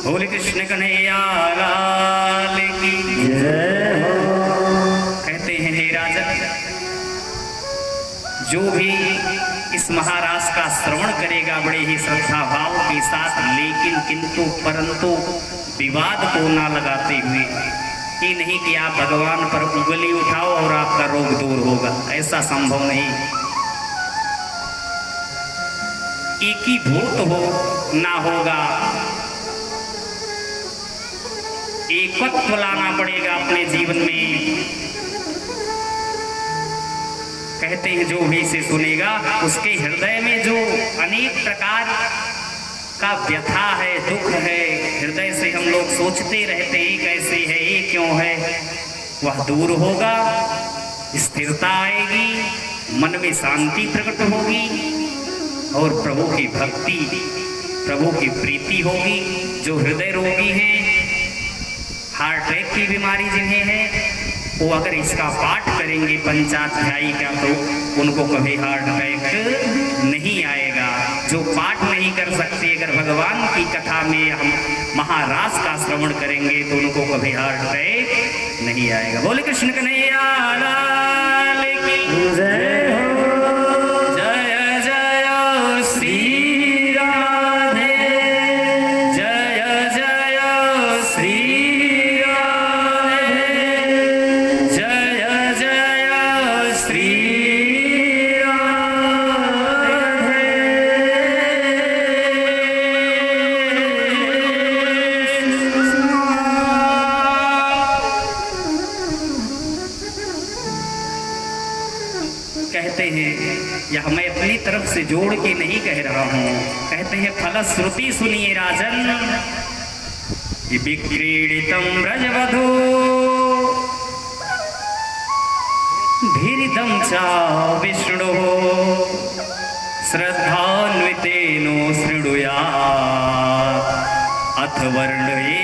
बोले कृष्ण कन्हैया लाल की जय हो। कहते हैं हे राजन, जो भी इस महाराज का श्रवण करेगा बड़े ही श्रद्धा भाव के साथ, लेकिन किंतु परंतु विवाद को ना लगाते हुए, ये नहीं कि आप भगवान पर उंगली उठाओ और आपका रोग दूर होगा, ऐसा संभव नहीं। एकीभूत हो ना होगा, एकत्व लाना पड़ेगा अपने जीवन में। कहते हैं जो भी इसे सुनेगा उसके हृदय में जो अनेक प्रकार का व्यथा है, दुख है, हृदय से हम लोग सोचते रहते हैं कैसे है, ये क्यों है, वह दूर होगा, स्थिरता आएगी, मन में शांति प्रकट होगी और प्रभु की भक्ति, प्रभु की प्रीति होगी। जो हृदय रोगी हैं, हार्ट अटैक की बीमारी जिन्हें है, वो अगर इसका पाठ करेंगे पंचाध्यायी का, तो उनको कभी हार्ट अटैक नहीं आएगा। जो पाठ नहीं कर सकते, अगर भगवान की कथा में हम महाराज का श्रवण करेंगे तो उनको कभी हार्ट अटैक नहीं आएगा। बोले कृष्ण कन्हैया लाल की जय हो। जय जय श्री राधे, जय जय श्री यह मैं अपनी तरफ से जोड़ के नहीं कह रहा हूं। कहते हैं फलश्रुति सुनिए राजन, विक्रीडितम ब्रजवधो धीरिदम चा विष्णु श्रद्धान्वितेनो शृणुया अथ वर्णयेतया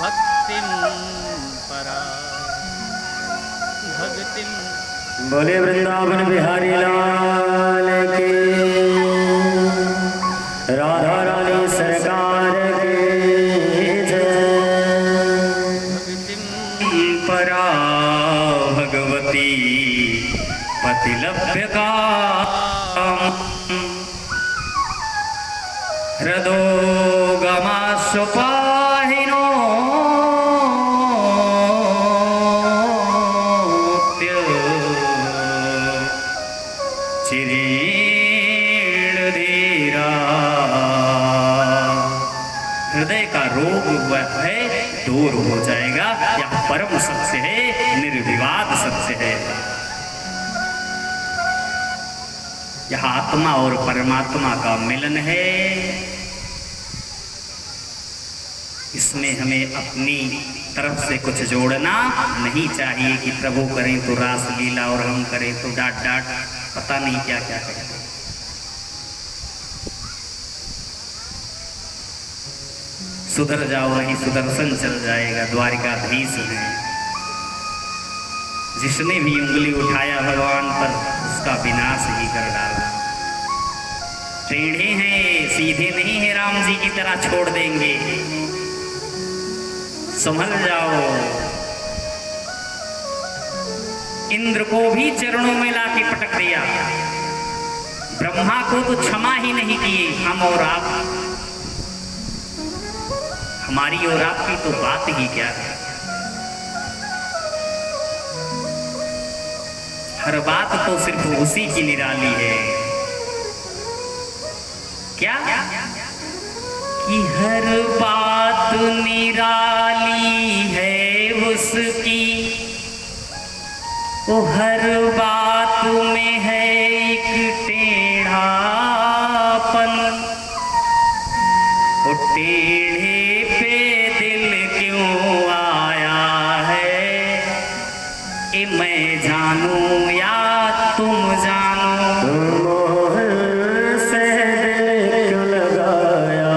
भक्तिं परा। बोले वृंदावन बिहारी लाल की, राधा रानी सरकार की जय। परा भगवती पतिलभ्य का हृदो गमाशुपाहिनो हृदय का रोग है दूर हो जाएगा। यह परम सत्य है, निर्विवाद सत्य है। यह आत्मा और परमात्मा का मिलन है। इसमें हमें अपनी तरफ से कुछ जोड़ना नहीं चाहिए कि प्रभु करें तो रास लीला और हम करें तो डांट डांट, पता नहीं क्या क्या करें। सुधर जाओ नहीं सुदर्शन चल जाएगा, द्वारिकाधीश है। जिसने भी उंगली उठाया भगवान पर, उसका विनाश ही कर डाला। टेढ़े हैं, सीधे नहीं है, राम जी की तरह छोड़ देंगे। संभल जाओ। इंद्र को भी चरणों में लाके पटक दिया, ब्रह्मा को तो क्षमा ही नहीं किए। हम और आप, हमारी और आपकी तो बात ही क्या है। हर बात तो सिर्फ उसी की निराली है। क्या कि हर बात निराली है उसकी, वो हर बात में है एक टेढ़ापन। वो टेढ़े मैं जानूं या तुम जानो, मोह से दिल क्यों लगाया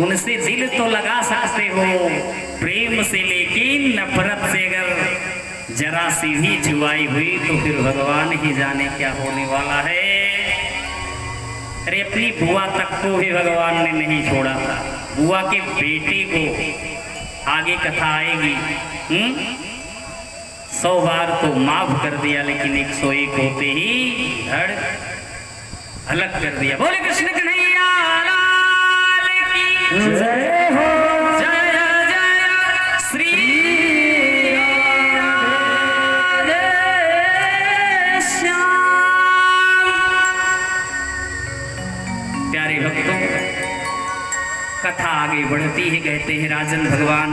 उनसे दिल तो लगा सकते हो प्रेम से, लेकिन नफरत से अगर जरा सी भी जुआई हुई तो फिर भगवान ही जाने क्या होने वाला है। अरे अपनी बुआ तक को भी भगवान ने नहीं छोड़ा था, बुआ के बेटे को आगे कथा आएगी 100 बार तो माफ कर दिया, लेकिन 101 होते ही धड़ अलग कर दिया। बोले कृष्ण कन्हैया लाल की जय हो, जय जय श्री राधे श्याम। प्यारे भक्तों, कथा आगे बढ़ती है। कहते हैं राजन भगवान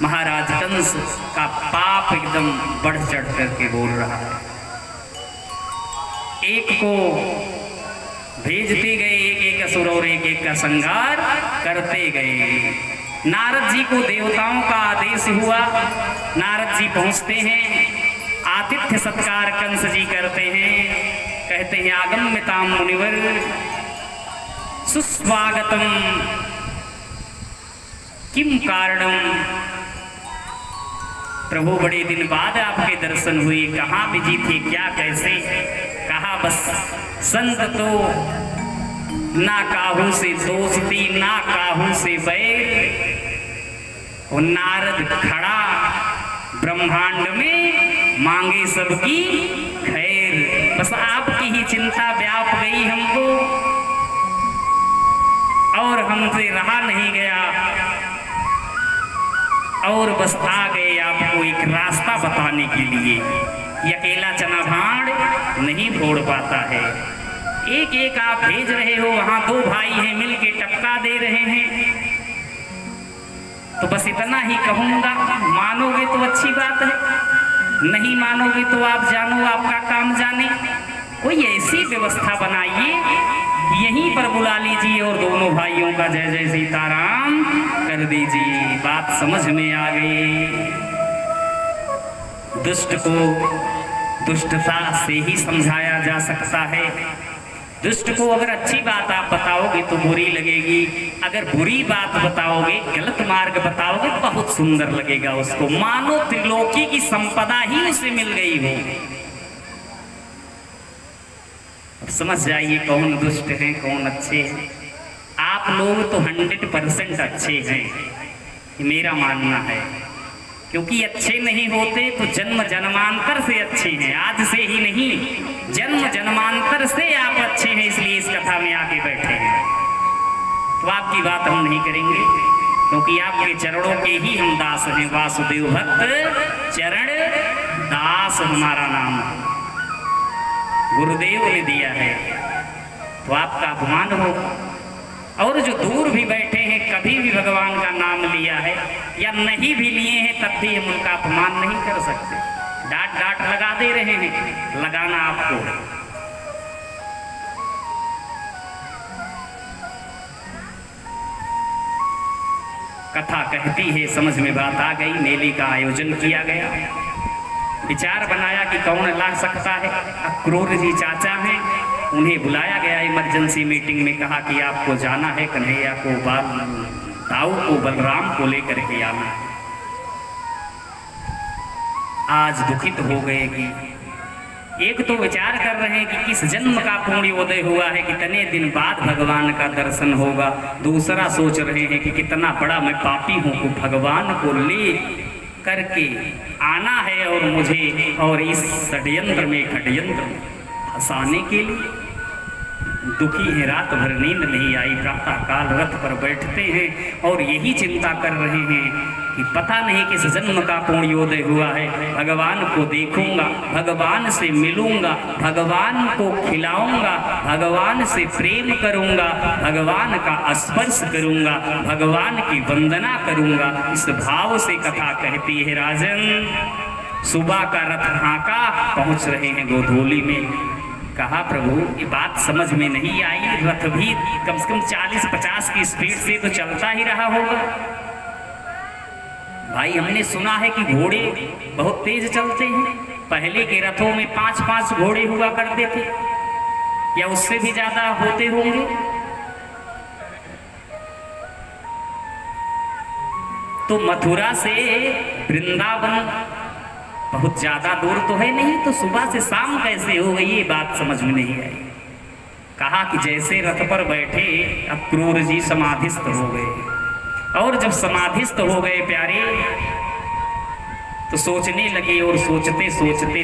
महाराज कंस का पाप एकदम बढ़ चढ़ करके बोल रहा है। एक को भेजते गए, एक एक असुर और एक एक का संहार करते गए। नारद जी को देवताओं का आदेश हुआ, नारद जी पहुंचते हैं, आतिथ्य सत्कार कंस जी करते हैं। कहते हैं आगम्यताम मुनिवर सुस्वागतम किम कारणम। प्रभु बड़े दिन बाद आपके दर्शन हुए, कहाँ बिजी थे, क्या कैसे? कहा बस संत तो ना काहू से दोस्ती ना काहू से बैर, और नारद खड़ा ब्रह्मांड में मांगे सबकी खैर। बस आपकी ही चिंता व्याप गई हमको और हमसे रहा नहीं गया, और बस आ गए आपको एक रास्ता बताने के लिए। ये अकेला चना भांड नहीं फोड़ पाता है, एक एक आप भेज रहे हो, वहां 2 भाई हैं मिल के टपका दे रहे हैं। तो बस इतना ही कहूंगा, मानोगे तो अच्छी बात है, नहीं मानोगे तो आप जानो आपका काम जाने। कोई ऐसी व्यवस्था बनाइए, यहीं पर बुला लीजिए और दोनों भाइयों का जय जय सीताराम कर दीजिए। बात समझ में आ गई। दुष्ट को दुष्टता से ही समझाया जा सकता है। दुष्ट को अगर अच्छी बात आप बताओगे तो बुरी लगेगी, अगर बुरी बात बताओगे, गलत मार्ग बताओगे तो बहुत सुंदर लगेगा उसको, मानो त्रिलोकी की संपदा ही उसे मिल गई हो। अब समझ जाइए कौन दुष्ट है कौन अच्छे हैं। आप लोग तो 100% अच्छे हैं, मेरा मानना है, क्योंकि अच्छे नहीं होते तो जन्म जन्मांतर से अच्छे हैं। आज से ही नहीं, जन्म जन्मांतर से आप अच्छे हैं, इसलिए इस कथा में आके बैठे हैं। तो आपकी बात हम नहीं करेंगे, क्योंकि आपके चरणों के ही हम दास हैं। वासुदेव भक्त चरण दास हमारा नाम गुरुदेव ने दिया है, तो आपका अपमान होगा। और जो दूर भी बैठे हैं, कभी भी भगवान का नाम लिया है या नहीं भी लिए हैं, तब भी हम उनका अपमान नहीं कर सकते। डांट डांट लगा दे रहे हैं, लगाना आपको। कथा कहती है, समझ में बात आ गई। मेले का आयोजन किया गया, विचार बनाया कि कौन ला सकता है। अक्रूर जी चाचा हैं, उन्हें बुलाया गया इमरजेंसी मीटिंग में। कहा कि आपको जाना है कन्हैया को, ताऊ को, बलराम को लेकर के आना है। आज दुखित हो गए कि एक तो विचार कर रहे हैं कि किस जन्म का पुण्योदय हुआ है, कितने दिन बाद भगवान का दर्शन होगा। दूसरा सोच रहे हैं कि कितना बड़ा मैं पापी हूँ कि भगवान को ले करके आना है और मुझे और इस षड्यंत्र में खड्यंत्र फंसाने के लिए। दुखी है, रात भर नींद नहीं आई, प्रातः काल रथ पर बैठते हैं और यही चिंता कर रहे हैं कि पता नहीं किस जन्म का पुण्योदय हुआ है। भगवान को देखूंगा, भगवान से मिलूंगा, भगवान को खिलाऊंगा, भगवान से प्रेम करूंगा, भगवान का स्पर्श करूंगा, भगवान की वंदना करूंगा। इस भाव से कथा कहती है। राजन सुबह का रथ हाँका, पहुंच रहे हैं गोधूली में। कहा प्रभु ये बात समझ में नहीं आई, रथ भी कम से कम 40-50 की स्पीड से तो चलता ही रहा होगा। भाई हमने सुना है कि घोड़े बहुत तेज चलते हैं, पहले के रथों में 5-5 घोड़े हुआ करते थे, या उससे भी ज्यादा होते होंगे। तो मथुरा से वृंदावन बहुत ज्यादा दूर तो है नहीं, तो सुबह से शाम कैसे हो गई ये बात समझ में नहीं आई। कहा कि जैसे रथ पर बैठे अक्रूर जी समाधिस्थ हो गए, और जब समाधिस्थ हो गए प्यारे तो सोचने लगे, और सोचते सोचते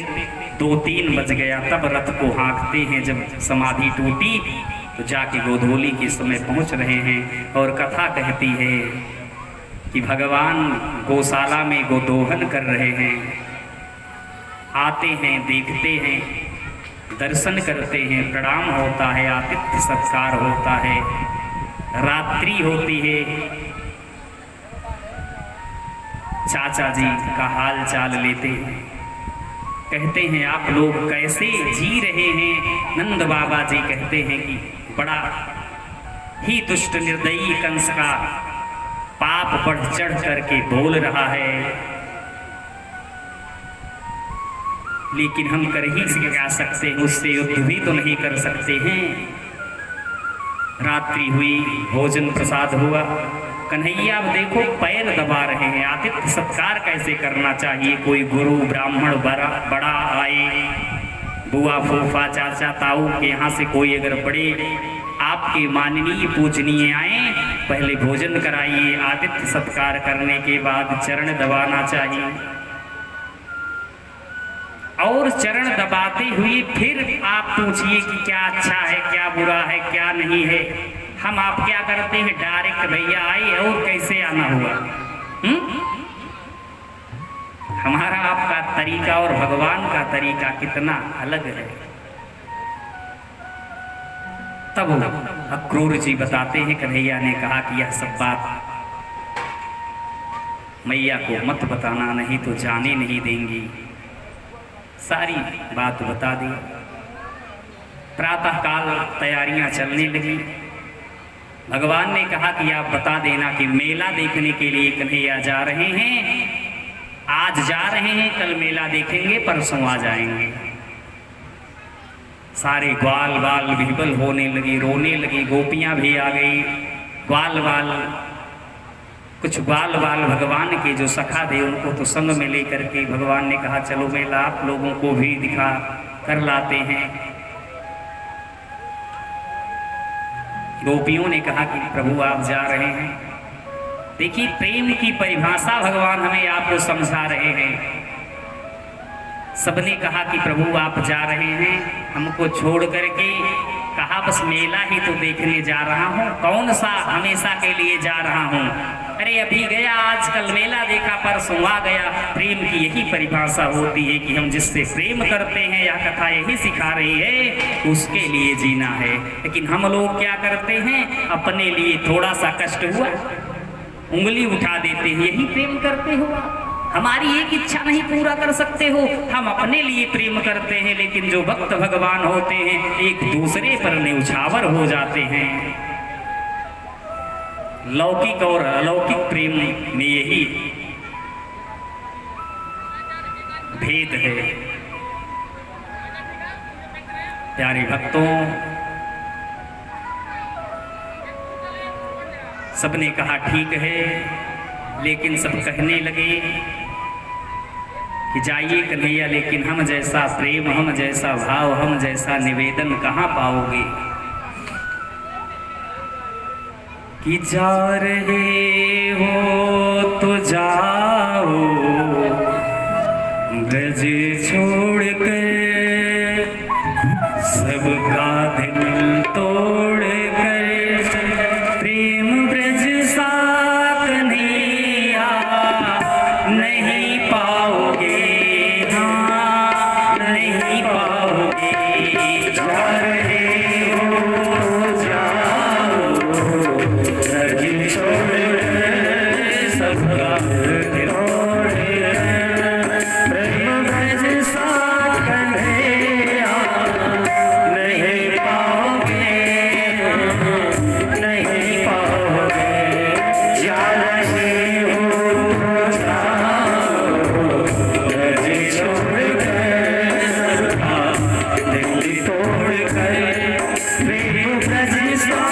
2-3 बज गया। तब रथ को हाँकते हैं, जब समाधि टूटी तो जाके गोधूली के समय पहुंच रहे हैं। और कथा कहती है कि भगवान गौशाला में गोदोहन कर रहे हैं। आते हैं, देखते हैं, दर्शन करते हैं, प्रणाम होता है, आतिथ्य सत्कार होता है, रात्रि होती है। चाचा जी का हाल चाल लेते हैं, कहते हैं आप लोग कैसे जी रहे हैं। नंद बाबा जी कहते हैं कि बड़ा ही दुष्ट निर्दयी कंस का पाप बढ़ चढ़ करके बोल रहा है, लेकिन हम कर ही क्या सकते हैं, उससे युद्ध भी तो नहीं कर सकते हैं। रात्रि हुई, भोजन प्रसाद हुआ। कन्हैया अब देखो पैर दबा रहे हैं, आतिथ्य सत्कार कैसे करना चाहिए। कोई गुरु ब्राह्मण बड़ा आए, बुआ फूफा चाचा ताऊ के यहाँ से कोई अगर बड़े आपके माननीय पूजनीय आए, पहले भोजन कराइए, आतिथ्य सत्कार करने के बाद चरण दबाना चाहिए। और चरण दबाते हुए फिर आप पूछिए कि क्या अच्छा है, क्या बुरा है, क्या नहीं है। हम आप क्या करते हैं, डायरेक्ट भैया आए और कैसे आना हुआ। हमारा आपका तरीका और भगवान का तरीका कितना अलग है। तब अक्रूर जी बताते हैं, कन्हैया ने कहा कि यह सब बात मैया को मत बताना, नहीं तो जाने नहीं देंगी। सारी बात बता दी। प्रातःकाल तैयारियां चलने लगी। भगवान ने कहा कि आप बता देना कि मेला देखने के लिए कन्हैया जा रहे हैं, आज जा रहे हैं, कल मेला देखेंगे, परसों आ जाएंगे। सारे ग्वाल बाल विह्वल होने लगी, रोने लगी। गोपियां भी आ गई। ग्वाल बाल, कुछ ग्वाल बाल भगवान के जो सखा थे उनको तो संग में लेकर के भगवान ने कहा चलो मेला आप लोगों को भी दिखा कर लाते हैं। गोपियों ने कहा कि प्रभु आप जा रहे हैं। देखिए प्रेम की परिभाषा भगवान हमें आपको समझा रहे हैं। सबने कहा कि प्रभु आप जा रहे हैं, हमको छोड़ करके। कहा बस मेला ही तो देखने जा रहा हूँ, कौन सा हमेशा के लिए जा रहा हूँ। अरे अभी गया, आजकल मेला देखा, परसों आ गया। प्रेम की यही परिभाषा होती है कि हम जिससे प्रेम करते हैं, यह कथा यही सिखा रही है, उसके लिए जीना है। लेकिन हम लोग क्या करते हैं, अपने लिए थोड़ा सा कष्ट हुआ उंगली उठा देते हैं, यही प्रेम करते हो। हमारी एक इच्छा नहीं पूरा कर सकते हो, हम अपने लिए प्रेम करते हैं। लेकिन जो भक्त भगवान होते हैं एक दूसरे पर न्यौछावर हो जाते हैं। लौकिक और अलौकिक प्रेम में यही भेद है। प्यारे भक्तों, सबने कहा ठीक है, लेकिन सब कहने लगे कि जाइए कन्हैया, लेकिन हम जैसा प्रेम, हम जैसा भाव, हम जैसा निवेदन कहाँ पाओगे। कि जा रहे हो तो जाओ ब्रज छोड़ कर, सबका दिल तोड़ कर, प्रेम ब्रज सा कन्हैया नहीं पाओगे, हाँ नहीं पाओगे। जा रहे हो जाओ ब्रज छोड़ कर, सबका दिल तोड़ कर, प्रेम ब्रज सा कन्हैया नहीं पाओगे, नहीं पाओगे। जा रहे हो जाओ ब्रज छोड़ कर, सबका दिल तोड़ कर, प्रेम ब्रज सा